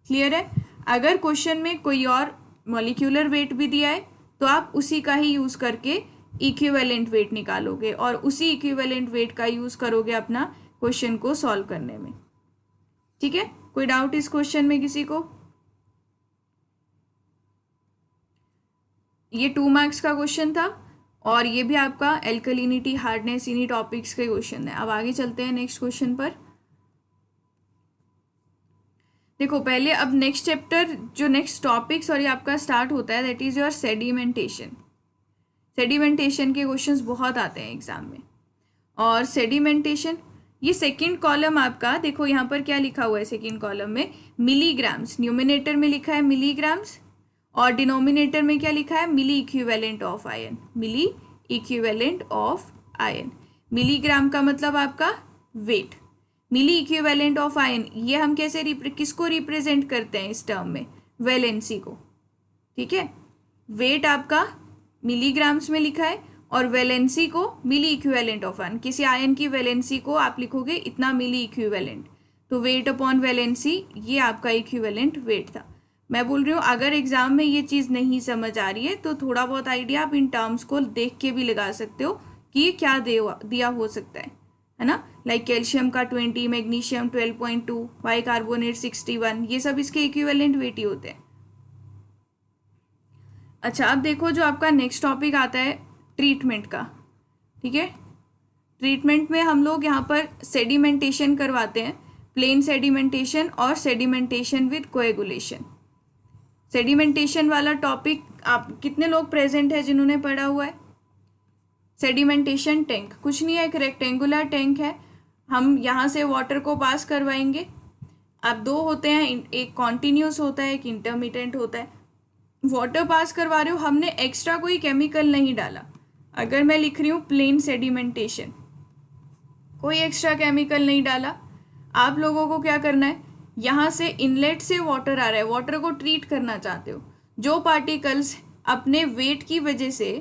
क्लियर है। अगर क्वेश्चन में कोई और मॉलिक्यूलर वेट भी दिया है तो आप उसी का ही यूज करके इक्विवेलेंट वेट निकालोगे और उसी इक्विवेलेंट वेट का यूज करोगे अपना क्वेश्चन को सॉल्व करने में। ठीक है, कोई डाउट इस क्वेश्चन में किसी को? ये 2 मार्क्स का क्वेश्चन था और ये भी आपका एल्कलिनिटी हार्डनेस इन्हीं टॉपिक्स के क्वेश्चन है। अब आगे चलते हैं नेक्स्ट क्वेश्चन पर। देखो पहले अब नेक्स्ट चैप्टर जो नेक्स्ट टॉपिक्स और ये आपका स्टार्ट होता है that is your sedimentation. Sedimentation के क्वेश्चंस बहुत आते हैं एग्जाम में। और सेडिमेंटेशन ये सेकंड कॉलम आपका देखो यहाँ पर क्या लिखा हुआ है सेकंड कॉलम में, मिलीग्राम्स, न्यूमिनेटर में लिखा है मिलीग्राम्स और डिनोमिनेटर में क्या लिखा है, milliequivalent of ion. Milliequivalent of ion, milligram का मतलब आपका weight, milliequivalent of ion ये हम कैसे किसको रिप्रेजेंट करते हैं इस टर्म में, वैलेंसी को। ठीक है, वेट आपका मिलीग्राम्स में लिखा है और वैलेंसी को मिली इक्विवेलेंट ऑफ आयन, किसी आयन की वैलेंसी को आप लिखोगे इतना मिली इक्विवेलेंट, तो वेट अपॉन वैलेंसी ये आपका इक्विवेलेंट वेट था। मैं बोल रही हूँ अगर एग्जाम में ये चीज़ नहीं समझ आ रही है तो थोड़ा बहुत आइडिया आप इन टर्म्स को देख के भी लगा सकते हो कि ये क्या दिया हो सकता है ना। लाइक कैल्शियम का 20, मैग्नीशियम 12.2, बाइकार्बोनेट 61, ये सब इसके इक्विवेलेंट वेट ही होते हैं। अच्छा, अब देखो जो आपका नेक्स्ट टॉपिक आता है ट्रीटमेंट का, ठीक है। ट्रीटमेंट में हम लोग यहाँ पर सेडिमेंटेशन करवाते हैं, प्लेन सेडिमेंटेशन और सेडिमेंटेशन विद कोएगुलेशन। सेडिमेंटेशन वाला टॉपिक आप कितने लोग प्रेजेंट है जिन्होंने पढ़ा हुआ है? सेडिमेंटेशन टैंक कुछ नहीं है, एक रेक्टेंगुलर टैंक है, हम यहाँ से वाटर को पास करवाएंगे। अब दो होते हैं, एक कॉन्टिन्यूस होता है, एक इंटरमिटेंट होता है। वाटर पास करवा रहे हो, हमने एक्स्ट्रा कोई केमिकल नहीं डाला। अगर मैं लिख रही हूँ प्लेन सेडिमेंटेशन, कोई एक्स्ट्रा केमिकल नहीं डाला। आप लोगों को क्या करना है, यहाँ से इनलेट से वाटर आ रहा है, वाटर को ट्रीट करना चाहते हो, जो पार्टिकल्स अपने वेट की वजह से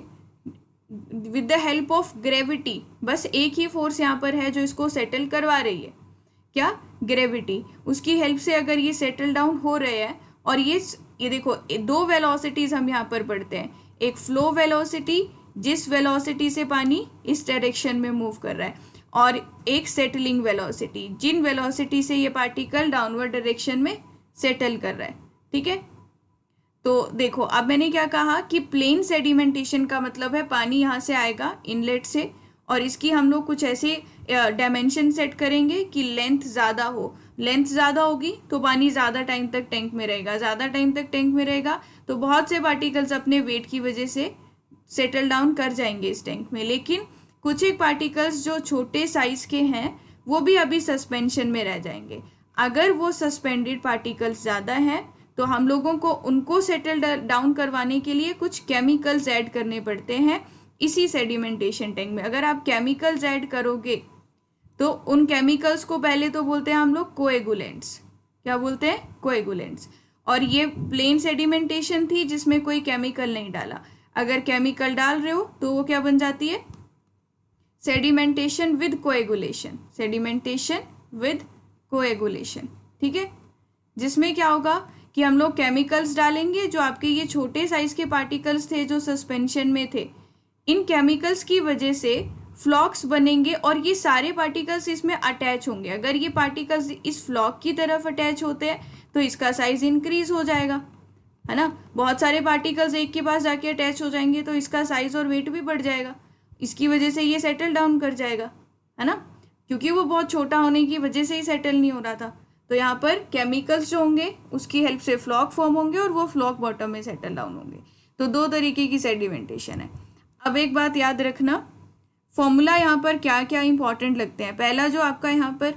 with the help of gravity, बस एक ही फोर्स यहाँ पर है जो इसको सेटल करवा रही है, क्या? ग्रेविटी। उसकी हेल्प से अगर ये सेटल डाउन हो रहे हैं, और ये देखो दो वेलोसिटीज हम यहाँ पर पढ़ते हैं, एक फ्लो वेलोसिटी जिस वेलोसिटी से पानी इस डायरेक्शन में मूव कर रहा है, और एक सेटलिंग वेलोसिटी जिन वेलोसिटी से ये पार्टिकल डाउनवर्ड डायरेक्शन में सेटल कर रहा है, ठीक है। तो देखो अब मैंने क्या कहा कि प्लेन सेडिमेंटेशन का मतलब है पानी यहाँ से आएगा इनलेट से, और इसकी हम लोग कुछ ऐसे डायमेंशन सेट करेंगे कि लेंथ ज़्यादा हो, लेंथ ज़्यादा होगी तो पानी ज़्यादा टाइम तक टैंक में रहेगा, ज़्यादा टाइम तक टैंक में रहेगा तो बहुत से पार्टिकल्स अपने वेट की वजह से सेटल डाउन कर जाएंगे इस टैंक में। लेकिन कुछ एक पार्टिकल्स जो छोटे साइज के हैं वो भी अभी सस्पेंशन में रह जाएंगे। अगर वो सस्पेंडेड पार्टिकल्स ज़्यादा हैं तो हम लोगों को उनको सेटल डाउन करवाने के लिए कुछ केमिकल्स ऐड करने पड़ते हैं इसी सेडिमेंटेशन टैंक में। अगर आप केमिकल्स ऐड करोगे तो उन केमिकल्स को पहले तो बोलते हैं हम लोग कोएगुलेंट्स। क्या बोलते हैं? कोएगुलेंट्स। और ये प्लेन सेडिमेंटेशन थी जिसमें कोई केमिकल नहीं डाला। अगर केमिकल डाल रहे हो तो वो क्या बन जाती है? Sedimentation with coagulation, sedimentation with coagulation, ठीक है। जिसमें क्या होगा कि हम लोग केमिकल्स डालेंगे, जो आपके ये छोटे साइज के पार्टिकल्स थे जो सस्पेंशन में थे, इन केमिकल्स की वजह से फ्लॉक्स बनेंगे और ये सारे पार्टिकल्स इसमें अटैच होंगे। अगर ये पार्टिकल्स इस फ्लॉक की तरफ अटैच होते हैं तो इसका साइज इंक्रीज हो जाएगा, है ना। बहुत सारे पार्टिकल्स एक के पास जाके अटैच हो जाएंगे तो इसका साइज और वेट भी बढ़ जाएगा, इसकी वजह से ये सेटल डाउन कर जाएगा, है ना, क्योंकि वो बहुत छोटा होने की वजह से ही सेटल नहीं हो रहा था। तो यहाँ पर केमिकल्स जो होंगे उसकी हेल्प से फ्लॉक फॉर्म होंगे और वो फ्लॉक बॉटम में सेटल डाउन होंगे। तो दो तरीके की सेडिमेंटेशन है। अब एक बात याद रखना, फॉर्मूला यहाँ पर क्या क्या इंपॉर्टेंट लगते हैं। पहला जो आपका यहाँ पर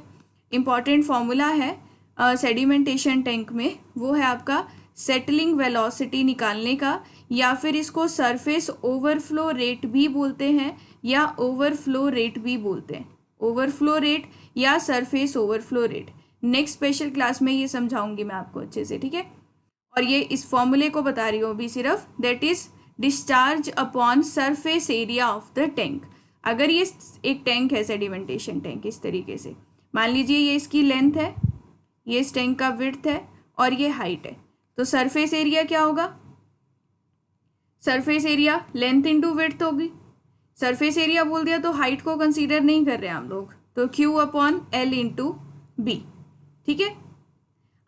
इम्पॉर्टेंट फॉर्मूला है सेडिमेंटेशन टैंक में, वो है आपका सेटलिंग वेलोसिटी निकालने का, या फिर इसको सरफेस ओवरफ्लो रेट भी बोलते हैं या ओवरफ्लो रेट भी बोलते हैं। ओवरफ्लो रेट या surface overflow rate next special class में ये समझाऊंगी मैं आपको अच्छे से, ठीक है। और ये इस फॉर्मूले को बता रही हूँ अभी सिर्फ, that is discharge upon surface area of the tank. अगर ये एक टैंक है सेडिमेंटेशन टैंक, इस तरीके से मान लीजिए ये इसकी लेंथ है, ये इस टैंक का विड्थ है और ये हाइट है, तो सरफेस एरिया क्या होगा? Surface area length into width होगी। सरफेस एरिया बोल दिया तो हाइट को कंसीडर नहीं कर रहे हम लोग, तो Q upon L into B, ठीक है।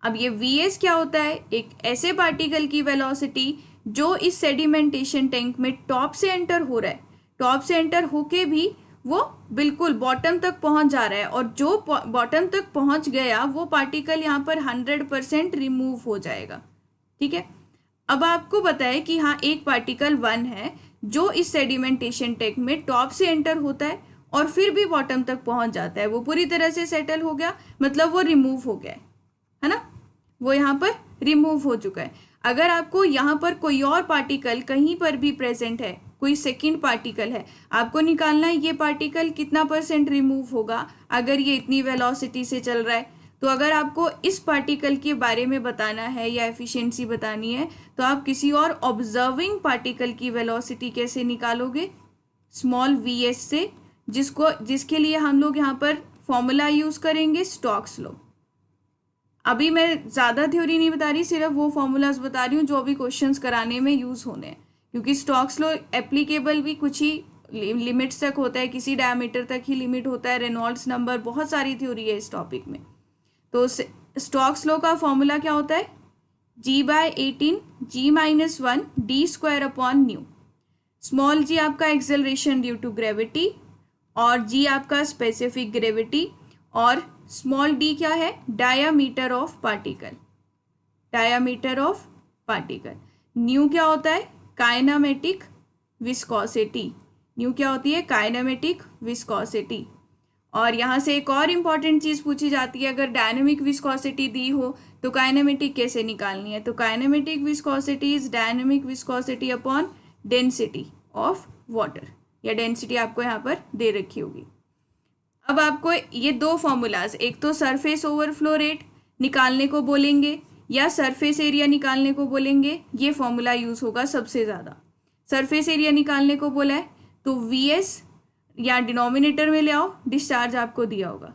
अब ये Vs क्या होता है? एक ऐसे पार्टिकल की वेलोसिटी जो इस सेडिमेंटेशन टैंक में टॉप से एंटर हो रहा है, टॉप से एंटर होके भी वो बिल्कुल बॉटम तक पहुंच जा रहा है, और जो बॉटम तक पहुंच गया वो पार्टिकल यहाँ पर 100% रिमूव हो जाएगा, ठीक है। अब आपको पता है कि हाँ एक पार्टिकल 1 है जो इस सेडिमेंटेशन टैंक में टॉप से एंटर होता है और फिर भी बॉटम तक पहुंच जाता है, वो पूरी तरह से सेटल हो गया, मतलब वो रिमूव हो गया है ना, वो यहाँ पर रिमूव हो चुका है। अगर आपको यहाँ पर कोई और पार्टिकल कहीं पर भी प्रेजेंट है, कोई सेकंड पार्टिकल है, आपको निकालना है ये पार्टिकल कितना % रिमूव होगा अगर ये इतनी वेलोसिटी से चल रहा है। तो अगर आपको इस पार्टिकल के बारे में बताना है या एफिशिएंसी बतानी है तो आप किसी और ऑब्जर्विंग पार्टिकल की वेलोसिटी कैसे निकालोगे? स्मॉल वी एस से, जिसके लिए हम लोग यहाँ पर फॉर्मूला यूज़ करेंगे स्टोक्स लॉ। अभी मैं ज़्यादा थ्योरी नहीं बता रही, सिर्फ वो फॉर्मूलाज बता रही हूँ जो भी क्वेश्चंस कराने में यूज़ होने हैं, क्योंकि स्टोक्स लॉ एप्लीकेबल भी कुछ ही लिमिट्स तक होता है, किसी डायमीटर तक ही लिमिट होता है, रेनॉल्ड्स नंबर, बहुत सारी थ्योरी है इस टॉपिक में। तो स्टोक्स लॉ का फॉर्मूला क्या होता है? G/18 G-1 d² upon new. Small g आपका एक्सेलरेशन ड्यू टू ग्रेविटी, और g आपका स्पेसिफिक ग्रेविटी, और स्मॉल d क्या है? Diameter of particle, diameter of particle. New क्या होता है? Kinematic viscosity. न्यू क्या होती है? Kinematic viscosity. और यहाँ से एक और इम्पॉर्टेंट चीज़ पूछी जाती है, अगर डायनेमिक विस्कोसिटी दी हो तो काइनेमेटिक कैसे निकालनी है? तो kinematic viscosity is dynamic viscosity upon density of water, या डेंसिटी आपको यहाँ पर दे रखी होगी। अब आपको ये दो फॉर्मूलाज, एक तो सरफेस ओवरफ्लो रेट निकालने को बोलेंगे या सरफेस एरिया निकालने को बोलेंगे, ये फॉर्मूला यूज़ होगा सबसे ज़्यादा। सरफेस एरिया निकालने को बोला है तो वी या डिनोमिनेटर में ले आओ, डिस्चार्ज आपको दिया होगा,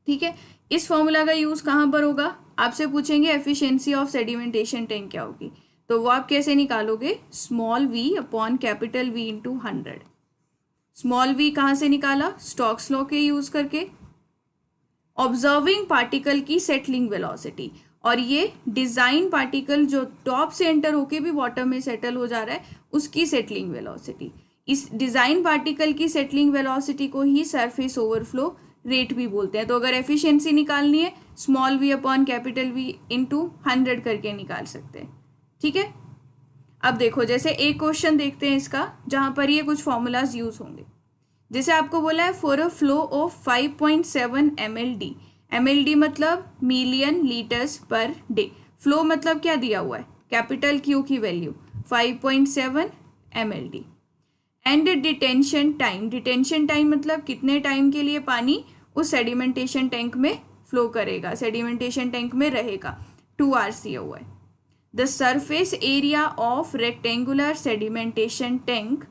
ठीक है। इस फॉर्मूला का यूज़ कहाँ पर होगा? आपसे पूछेंगे एफिशिएंसी ऑफ सेडिमेंटेशन टैंक क्या होगी, तो वो आप कैसे निकालोगे? Small v upon capital V into 100। Small v कहाँ से निकाला? स्टोक्स लॉ के यूज़ करके। ऑब्जर्विंग पार्टिकल की सेटलिंग वेलोसिटी, और ये डिज़ाइन पार्टिकल जो टॉप से एंटर होके भी बॉटम में सेटल हो जा रहा है, उसकी सेटलिंग वेलोसिटी। इस डिज़ाइन पार्टिकल की सेटलिंग वेलोसिटी को ही सरफेस ओवरफ्लो रेट भी बोलते हैं। तो अगर एफिशिएंसी निकालनी है, small v upon capital V into 100 करके निकाल सकते हैं, ठीक है। अब देखो, जैसे एक क्वेश्चन देखते हैं इसका, जहाँ पर ये कुछ फॉर्मूलाज यूज होंगे। जैसे आपको बोला है for a flow of 5.7 mld, mld मतलब million litres per day. Flow मतलब क्या दिया हुआ है? कैपिटल क्यू की value 5.7 mld। And detention time, detention time मतलब कितने टाइम के लिए पानी उस सेडिमेंटेशन टैंक में फ्लो करेगा, सेडिमेंटेशन टैंक में रहेगा, 2 आवर्स दिया हुआ है। The surface area of rectangular sedimentation tank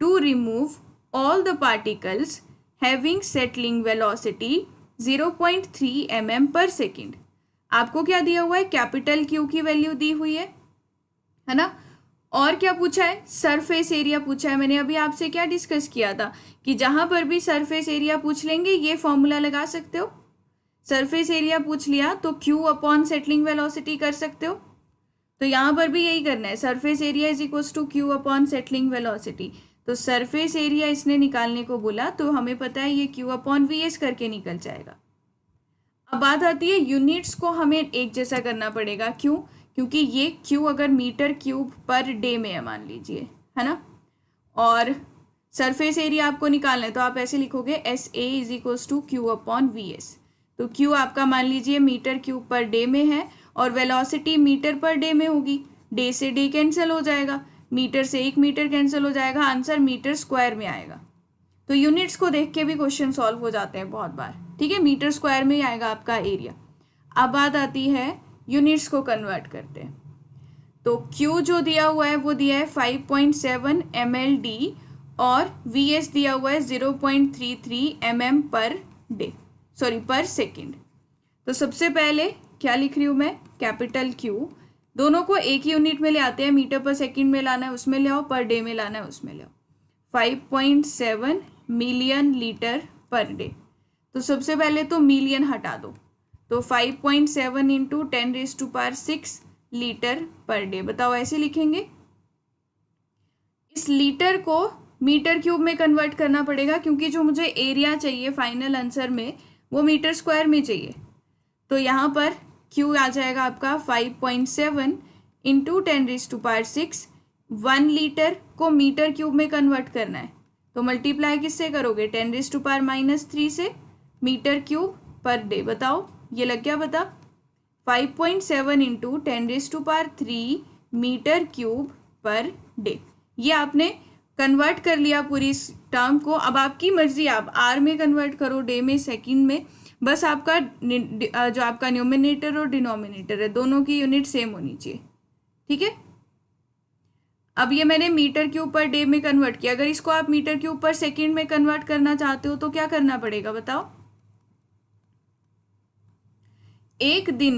to remove all the particles having settling velocity 0.3 mm per second. आपको क्या दिया हुआ है? कैपिटल क्यू की वैल्यू दी हुई है ना। और क्या पूछा है? सरफेस एरिया पूछा है। मैंने अभी आपसे क्या डिस्कस किया था कि जहां पर भी सरफेस एरिया पूछ लेंगे ये फॉर्मूला लगा सकते हो। सरफेस एरिया पूछ लिया तो क्यू अपॉन सेटलिंग वेलोसिटी कर सकते हो। तो यहाँ पर भी यही करना है, surface area is equals to Q upon settling velocity. तो सरफेस एरिया इसने निकालने को बोला, तो हमें पता है ये क्यू अपॉन वी एस करके निकल जाएगा। अब बात आती है यूनिट्स को हमें एक जैसा करना पड़ेगा। क्यों? क्योंकि ये क्यू अगर मीटर क्यूब पर डे में है मान लीजिए, है ना, और सरफेस एरिया आपको निकालना है, तो आप ऐसे लिखोगे S A is equals to Q upon V S. तो क्यू आपका मान लीजिए मीटर क्यूब पर डे में है, और वेलोसिटी मीटर पर डे में होगी। डे से डे कैंसिल हो जाएगा, मीटर से 1 मीटर कैंसिल हो जाएगा, आंसर मीटर स्क्वायर में आएगा। तो यूनिट्स को देख के भी क्वेश्चन सॉल्व हो जाते हैं बहुत बार, ठीक है। मीटर स्क्वायर में ही आएगा आपका एरिया। अब बात आती है यूनिट्स को कन्वर्ट करते हैं। तो Q जो दिया हुआ है वो दिया है 5.7 mld, और Vs दिया हुआ है 0.33 mm पर डे, सॉरी पर सेकेंड। तो सबसे पहले क्या लिख रही हूँ मैं? कैपिटल Q, दोनों को एक ही यूनिट में ले आते हैं, मीटर पर सेकेंड में लाना है उसमें ले आओ, पर डे में लाना है उसमें ले आओ। 5.7 मिलियन लीटर पर डे। तो सबसे पहले तो मिलियन हटा दो, तो 5.7 इंटू 10⁶ लीटर पर डे। बताओ ऐसे लिखेंगे। इस लीटर को मीटर क्यूब में कन्वर्ट करना पड़ेगा, क्योंकि जो मुझे एरिया चाहिए फाइनल आंसर में वो मीटर स्क्वायर में चाहिए। तो यहाँ पर क्यू आ जाएगा आपका 5.7 इंटू 10⁶। 1 लीटर को मीटर क्यूब में कन्वर्ट करना है, तो मल्टीप्लाई किससे करोगे? 10⁻³ से, मीटर क्यूब पर डे। बताओ ये लग गया पता? 5.7 into 10⁻³ metre cube per day. ये आपने कन्वर्ट कर लिया पूरी इस टर्म को। अब आपकी मर्जी, आप आर में कन्वर्ट करो, डे में, सेकंड में, बस आपका जो आपका न्यूमिनेटर और डिनोमिनेटर है दोनों की यूनिट सेम होनी चाहिए, ठीक है। अब ये मैंने मीटर क्यूब पर डे में कन्वर्ट किया, अगर इसको आप मीटर क्यूब पर सेकंड में कन्वर्ट करना चाहते हो तो क्या करना पड़ेगा बताओ। एक दिन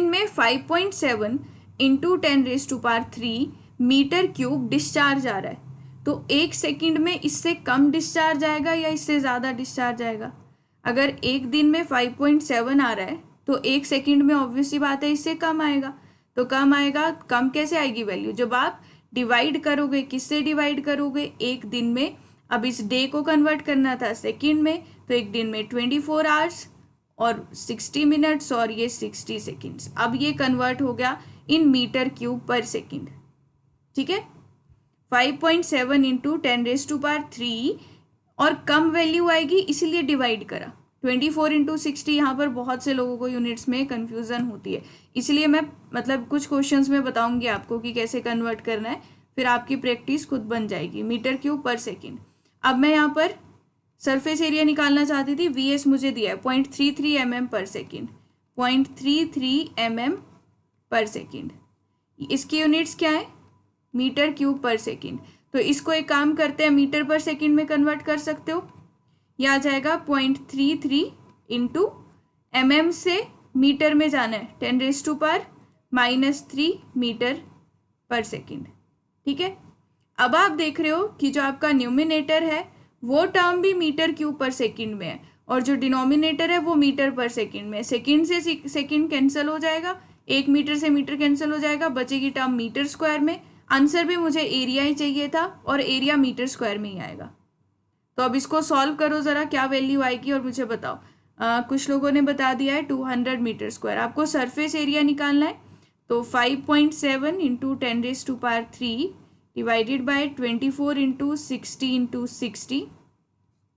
में 5.7 इंटू 10⁻³ मीटर क्यूब डिस्चार्ज आ रहा है, तो एक सेकंड में इससे कम डिस्चार्ज आएगा या इससे ज़्यादा डिस्चार्ज आएगा। अगर एक दिन में 5.7 आ रहा है तो एक सेकंड में ऑब्वियस सी बात है इससे कम आएगा। तो कम आएगा, कम कैसे आएगी वैल्यू, जब आप डिवाइड करोगे, किससे डिवाइड करोगे, एक दिन में। अब इस डे को कन्वर्ट करना था सेकंड में, तो एक दिन में 24 आवर्स और 60 मिनट्स और ये 60 सेकेंड्स। अब ये कन्वर्ट हो गया इन मीटर क्यूब पर सेकेंड, ठीक है। 5.7 इंटू 10⁻³ और कम वैल्यू आएगी इसीलिए डिवाइड करा। 24 इंटू 60, यहाँ पर बहुत से लोगों को यूनिट्स में कन्फ्यूज़न होती है, इसलिए मैं मतलब कुछ क्वेश्चंस में बताऊंगी आपको कि कैसे कन्वर्ट करना है, फिर आपकी प्रैक्टिस खुद बन जाएगी। मीटर क्यूब पर सेकेंड। अब मैं यहाँ पर सरफेस एरिया निकालना चाहती थी, VS मुझे दिया है 0.33 mm per second, 0.33 mm per second. इसकी यूनिट्स क्या है, मीटर क्यूब पर सेकेंड। तो इसको एक काम करते हैं, मीटर पर सेकेंड में कन्वर्ट कर सकते हो। यह आ जाएगा 0.33 इंटू mm से मीटर में जाना है 10⁻³ मीटर पर सेकेंड, ठीक है। अब आप देख रहे हो कि जो आपका न्यूमिनेटर है वो टर्म भी मीटर क्यूब पर सेकेंड में है और जो डिनोमिनेटर है वो मीटर पर सेकेंड में है। सेकेंड से सेकेंड कैंसिल हो जाएगा, एक मीटर से मीटर कैंसिल हो जाएगा, बचेगी टर्म मीटर स्क्वायर में। आंसर भी मुझे एरिया ही चाहिए था और एरिया मीटर स्क्वायर में ही आएगा। तो अब इसको सॉल्व करो ज़रा, क्या वैल्यू आएगी और मुझे बताओ। कुछ लोगों ने बता दिया है 200 मीटर स्क्वायर। आपको सरफेस एरिया निकालना है, तो 5.7 into 10⁻³ divided by 24 into 60 into 60।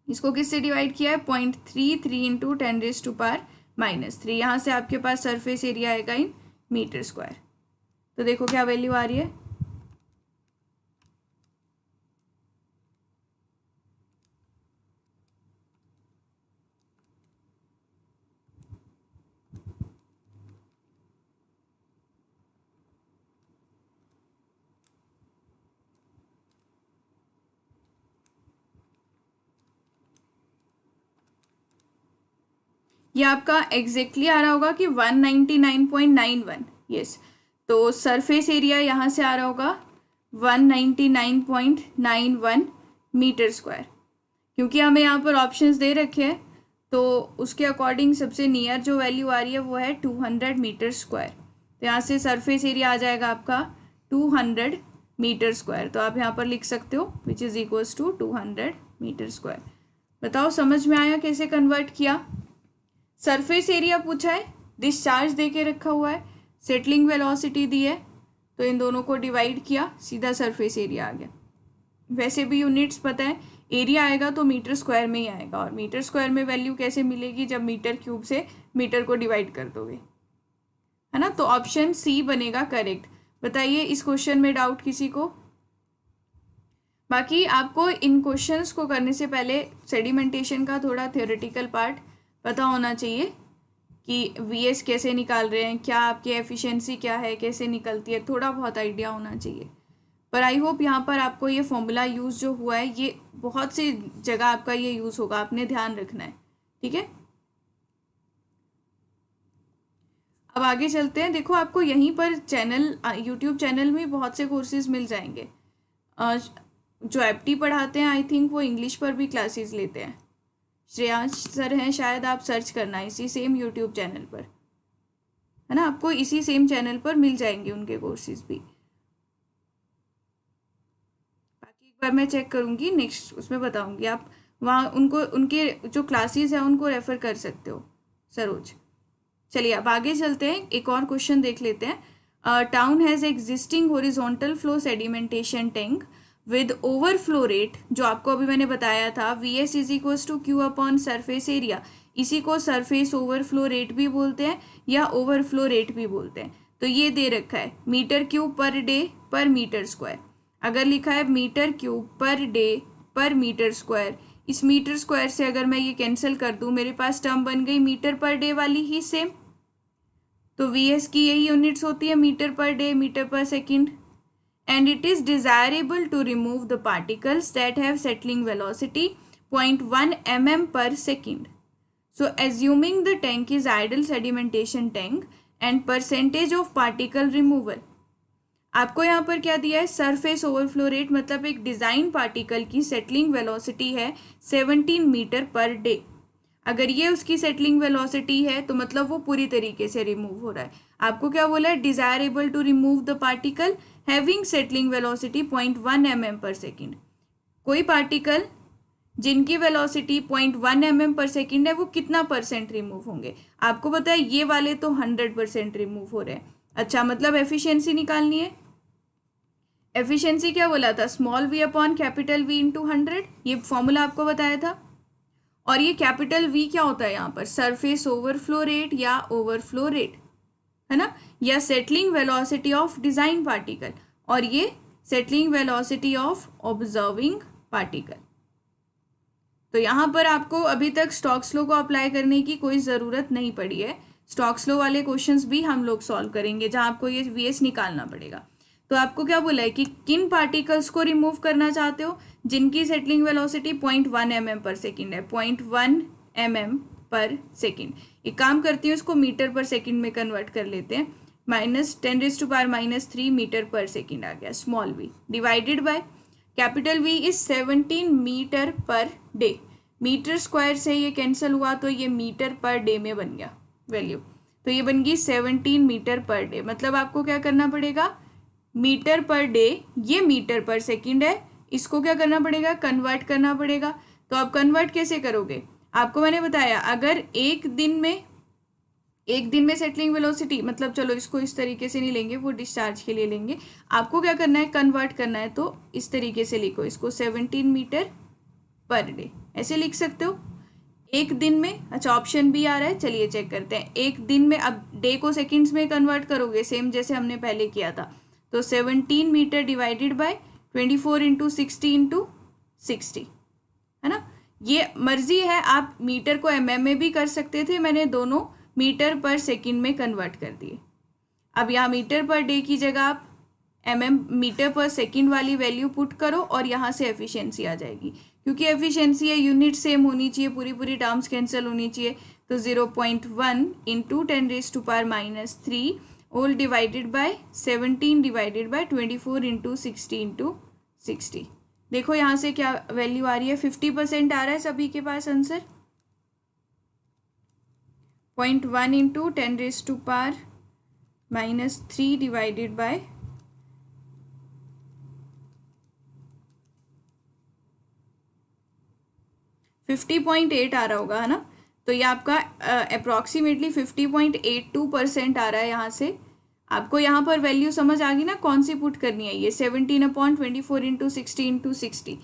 इसको किससे डिवाइड किया है, 0.33 इंटू 10⁻⁻3। यहाँ से आपके पास सरफेस एरिया आएगा इन मीटर स्क्वायर। तो देखो क्या वैल्यू आ रही है, ये आपका एग्जैक्टली आ रहा होगा कि 199.91। यस, तो सरफेस एरिया यहाँ से आ रहा होगा 199.91 मीटर स्क्वायर। क्योंकि हमें यहाँ पर ऑप्शंस दे रखे हैं तो उसके अकॉर्डिंग सबसे नियर जो वैल्यू आ रही है वो है 200 मीटर स्क्वायर। तो यहाँ से सरफेस एरिया आ जाएगा आपका 200 मीटर स्क्वायर। तो आप यहाँ पर लिख सकते हो which is equals to 200 metre square. बताओ समझ में आया कैसे कन्वर्ट किया। सरफेस एरिया पूछा है, डिस्चार्ज दे के रखा हुआ है, सेटलिंग वेलोसिटी दी है, तो इन दोनों को डिवाइड किया, सीधा सरफेस एरिया आ गया। वैसे भी यूनिट्स पता है, एरिया आएगा तो मीटर स्क्वायर में ही आएगा, और मीटर स्क्वायर में वैल्यू कैसे मिलेगी, जब मीटर क्यूब से मीटर को डिवाइड कर दोगे, है ना। तो ऑप्शन सी बनेगा करेक्ट। बताइए इस क्वेश्चन में डाउट किसी को। बाकी आपको इन क्वेश्चंस को करने से पहले सेडिमेंटेशन का थोड़ा थ्योरेटिकल पार्ट पता होना चाहिए कि VS कैसे निकाल रहे हैं, क्या आपकी एफिशिएंसी क्या है, कैसे निकलती है, थोड़ा बहुत आइडिया होना चाहिए। पर आई होप यहाँ पर आपको ये फॉर्मूला यूज़ जो हुआ है ये बहुत सी जगह आपका ये यूज़ होगा, आपने ध्यान रखना है, ठीक है। अब आगे चलते हैं। देखो आपको यहीं पर चैनल, यूट्यूब चैनल में बहुत से कोर्सेज मिल जाएंगे। जो एप्टी पढ़ाते हैं आई थिंक वो इंग्लिश पर भी क्लासेस लेते हैं, श्रेयांश सर हैं शायद, आप सर्च करना इसी सेम यूट्यूब चैनल पर, है ना। आपको इसी सेम चैनल पर मिल जाएंगे उनके कोर्सेज भी। बाकी एक बार मैं चेक करूँगी, नेक्स्ट उसमें बताऊँगी, आप वहाँ उनको उनके जो क्लासेस हैं उनको रेफ़र कर सकते हो सरोज। चलिए अब आगे चलते हैं, एक और क्वेश्चन देख लेते हैं। Town has existing horizontal flow sedimentation tank with overflow rate, जो आपको अभी मैंने बताया था VS is equals to Q upon surface area. इसी को सरफेस ओवरफ्लो रेट भी बोलते हैं या ओवरफ्लो रेट भी बोलते हैं। तो ये दे रखा है मीटर क्यूब पर डे पर मीटर स्क्वायर। अगर लिखा है मीटर क्यूब पर डे पर मीटर स्क्वायर, इस मीटर स्क्वायर से अगर मैं ये कैंसिल कर दूँ, मेरे पास टर्म बन गई मीटर पर डे वाली ही सेम। तो VS की यही यूनिट्स होती है मीटर पर डे, मीटर पर second. and it is desirable to remove the particles that have settling velocity 0.1 mm per second. So assuming the tank is ideal sedimentation tank and percentage of particle removal, आपको यहाँ पर क्या दिया है, surface overflow rate, मतलब एक design particle की settling velocity है 17 मीटर पर डे। अगर ये उसकी सेटलिंग वेलोसिटी है तो मतलब वो पूरी तरीके से रिमूव हो रहा है। आपको क्या बोला है, desirable to remove the particle having settling velocity 0.1 mm per second. कोई पार्टिकल जिनकी वेलोसिटी 0.1 mm पर सेकेंड है वो कितना परसेंट रिमूव होंगे, आपको पता है ये वाले तो 100% रिमूव हो रहे हैं। अच्छा, मतलब एफिशिएंसी निकालनी है। एफिशिएंसी क्या बोला था, small v upon capital V into 100, ये फॉर्मूला आपको बताया था। और ये कैपिटल वी क्या होता है यहाँ पर, सरफेस ओवरफ्लो रेट या ओवरफ्लो रेट है ना, या settling velocity of design particle, और ये settling velocity of observing particle. तो यहाँ पर आपको अभी तक स्टोक्स लॉ को अप्लाई करने की कोई ज़रूरत नहीं पड़ी है। स्टोक्स लॉ वाले क्वेश्चंस भी हम लोग सॉल्व करेंगे जहाँ आपको ये वीएस निकालना पड़ेगा। तो आपको क्या बोला है कि किन पार्टिकल्स को रिमूव करना चाहते हो, जिनकी settling velocity 0.1 mm per second है, 0.1 mm पर सेकेंड। एक काम करती हूँ, इसको मीटर पर सेकेंड में कन्वर्ट कर लेते हैं, -10⁻³ मीटर पर सेकेंड आ गया small v, divided by capital V is 17 metre per day. Metre square से ये कैंसिल हुआ तो ये मीटर पर डे में बन गया वैल्यू, तो ये बन गई 17 मीटर पर डे। मतलब आपको क्या करना पड़ेगा, मीटर पर डे, ये मीटर पर सेकंड है, इसको क्या करना पड़ेगा, कन्वर्ट करना पड़ेगा। तो आप कन्वर्ट कैसे करोगे, आपको मैंने बताया अगर एक दिन में सेटलिंग वेलोसिटी, मतलब चलो इसको इस तरीके से नहीं लेंगे, वो डिस्चार्ज के लिए लेंगे। आपको क्या करना है, कन्वर्ट करना है, तो इस तरीके से लिखो इसको 17 मीटर पर डे, ऐसे लिख सकते हो एक दिन में। अच्छा, ऑप्शन भी आ रहा है, चलिए चेक करते हैं। एक दिन में, अब डे को सेकंड्स में कन्वर्ट करोगे सेम जैसे हमने पहले किया था, तो 17 meter divided by 24 into 60 into 60 है ना। ये मर्जी है, आप मीटर को mm में भी कर सकते थे, मैंने दोनों मीटर पर सेकंड में कन्वर्ट कर दिए। अब यहाँ मीटर पर डे की जगह आप मीटर पर सेकंड वाली वैल्यू पुट करो और यहाँ से एफिशिएंसी आ जाएगी, क्योंकि एफिशिएंसी है यूनिट सेम होनी चाहिए, पूरी टर्म्स कैंसिल होनी चाहिए। तो 0.1 into 10⁻³ all divided by 17 divided by 24 into 60 into 60। देखो यहाँ से क्या वैल्यू आ रही है, 50% आ रहा है सभी के पास आंसर। 0.1 इंटू 10⁻³ डिवाइडेड बाय 50.8 आ रहा होगा है ना। तो ये आपका अप्रॉक्सीमेटली 50.82% आ रहा है। यहाँ से आपको यहाँ पर वैल्यू समझ आ गई ना, कौन सी पुट करनी है, ये 17/24 इंटू 60 इंटू 60।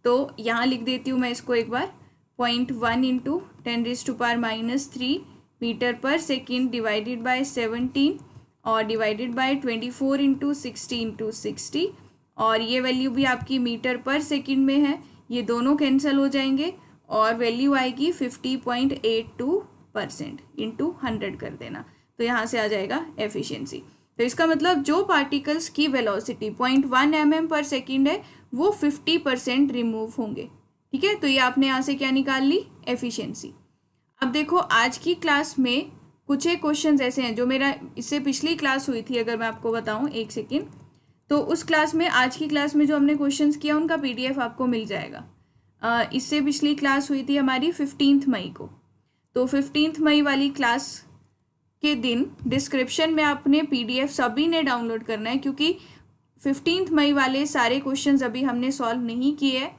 तो यहाँ लिख देती हूँ मैं इसको एक बार, 0.1 इंटू 10⁻³ मीटर पर सेकेंड डिवाइडेड बाय 17 और डिवाइडेड बाय 24 इंटू 60 इंटू 60। और ये वैल्यू भी आपकी मीटर पर सेकेंड में है, ये दोनों कैंसिल हो जाएंगे और वैल्यू आएगी 50.82% इंटू 100 कर देना, तो यहाँ से आ जाएगा एफिशिएंसी। तो इसका मतलब जो पार्टिकल्स की वेलोसिटी 0.1 mm पर सेकेंड है वो 50% रिमूव होंगे। ठीक है, तो ये आपने यहाँ से क्या निकाल ली, एफिशिएंसी। अब देखो आज की क्लास में कुछ एक क्वेश्चन ऐसे हैं जो मेरा इससे पिछली क्लास हुई थी, अगर मैं आपको बताऊँ एक सेकेंड, तो उस क्लास में, आज की क्लास में जो हमने क्वेश्चंस किया उनका PDF आपको मिल जाएगा। इससे पिछली क्लास हुई थी हमारी 15 मई को, तो 15 मई वाली क्लास के दिन डिस्क्रिप्शन में आपने PDF सभी ने डाउनलोड करना है, क्योंकि 15 मई वाले सारे क्वेश्चंस अभी हमने सॉल्व नहीं किए हैं।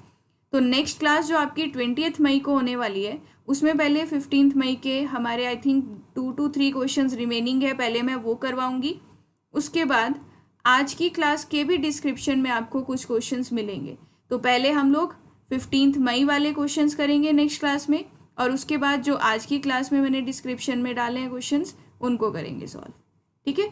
तो नेक्स्ट क्लास जो आपकी 20 मई को होने वाली है, उसमें पहले 15 मई के हमारे I think 2 to 3 questions remaining है, पहले मैं वो करवाऊँगी। उसके बाद आज की क्लास के भी डिस्क्रिप्शन में आपको कुछ क्वेश्चंस मिलेंगे। तो पहले हम लोग 15 मई वाले क्वेश्चंस करेंगे नेक्स्ट क्लास में, और उसके बाद जो आज की क्लास में मैंने डिस्क्रिप्शन में डाले हैं क्वेश्चंस उनको करेंगे सॉल्व। ठीक है,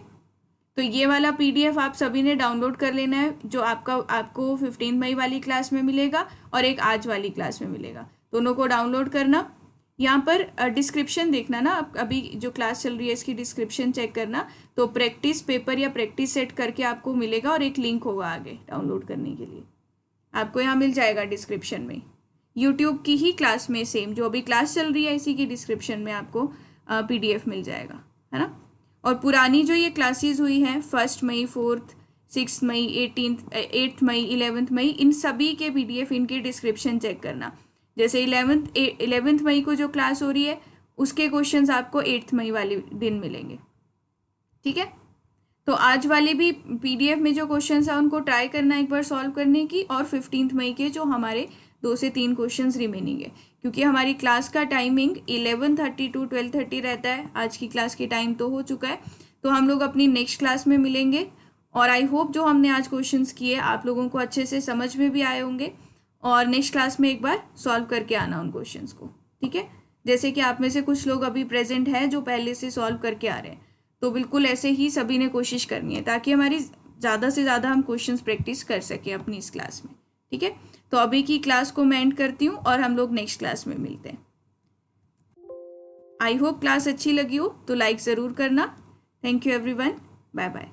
तो ये वाला PDF आप सभी ने डाउनलोड कर लेना है, जो आपको 15 मई वाली क्लास में मिलेगा और एक आज वाली क्लास में मिलेगा, दोनों को डाउनलोड करना। यहाँ पर डिस्क्रिप्शन देखना ना, आप अभी जो क्लास चल रही है इसकी डिस्क्रिप्शन चेक करना, तो प्रैक्टिस पेपर या प्रैक्टिस सेट करके आपको मिलेगा और एक लिंक होगा आगे डाउनलोड करने के लिए, आपको यहाँ मिल जाएगा डिस्क्रिप्शन में। यूट्यूब की ही क्लास में सेम जो अभी क्लास चल रही है इसी की डिस्क्रिप्शन में आपको PDF मिल जाएगा, है ना। और पुरानी जो ये क्लासेस हुई हैं 1 मई 4th 6 मई 8 मई 11 मई, इन सभी के PDF इनकी डिस्क्रिप्शन चेक करना। जैसे 11 मई को जो क्लास हो रही है उसके क्वेश्चंस आपको 8 मई वाले दिन मिलेंगे, ठीक है। तो आज वाले भी PDF में जो क्वेश्चंस है उनको ट्राई करना एक बार सॉल्व करने की, और 15 मई के जो हमारे 2 से 3 क्वेश्चंस रिमेनिंग है, क्योंकि हमारी क्लास का टाइमिंग 11:30 to 12:30 रहता है। आज की क्लास की टाइम तो हो चुका है, तो हम लोग अपनी नेक्स्ट क्लास में मिलेंगे। और आई होप जो हमने आज क्वेश्चंस किए आप लोगों को अच्छे से समझ में भी आए होंगे, और नेक्स्ट क्लास में एक बार सॉल्व करके आना उन क्वेश्चंस को, ठीक है। जैसे कि आप में से कुछ लोग अभी प्रेजेंट हैं जो पहले से सॉल्व करके आ रहे हैं, तो बिल्कुल ऐसे ही सभी ने कोशिश करनी है ताकि हमारी ज़्यादा से ज़्यादा हम क्वेश्चंस प्रैक्टिस कर सकें अपनी इस क्लास में, ठीक है। तो अभी की क्लास को मैं एंड करती हूँ और हम लोग नेक्स्ट क्लास में मिलते हैं। आई होप क्लास अच्छी लगी हो तो लाइक ज़रूर करना। Thank you everyone, bye bye.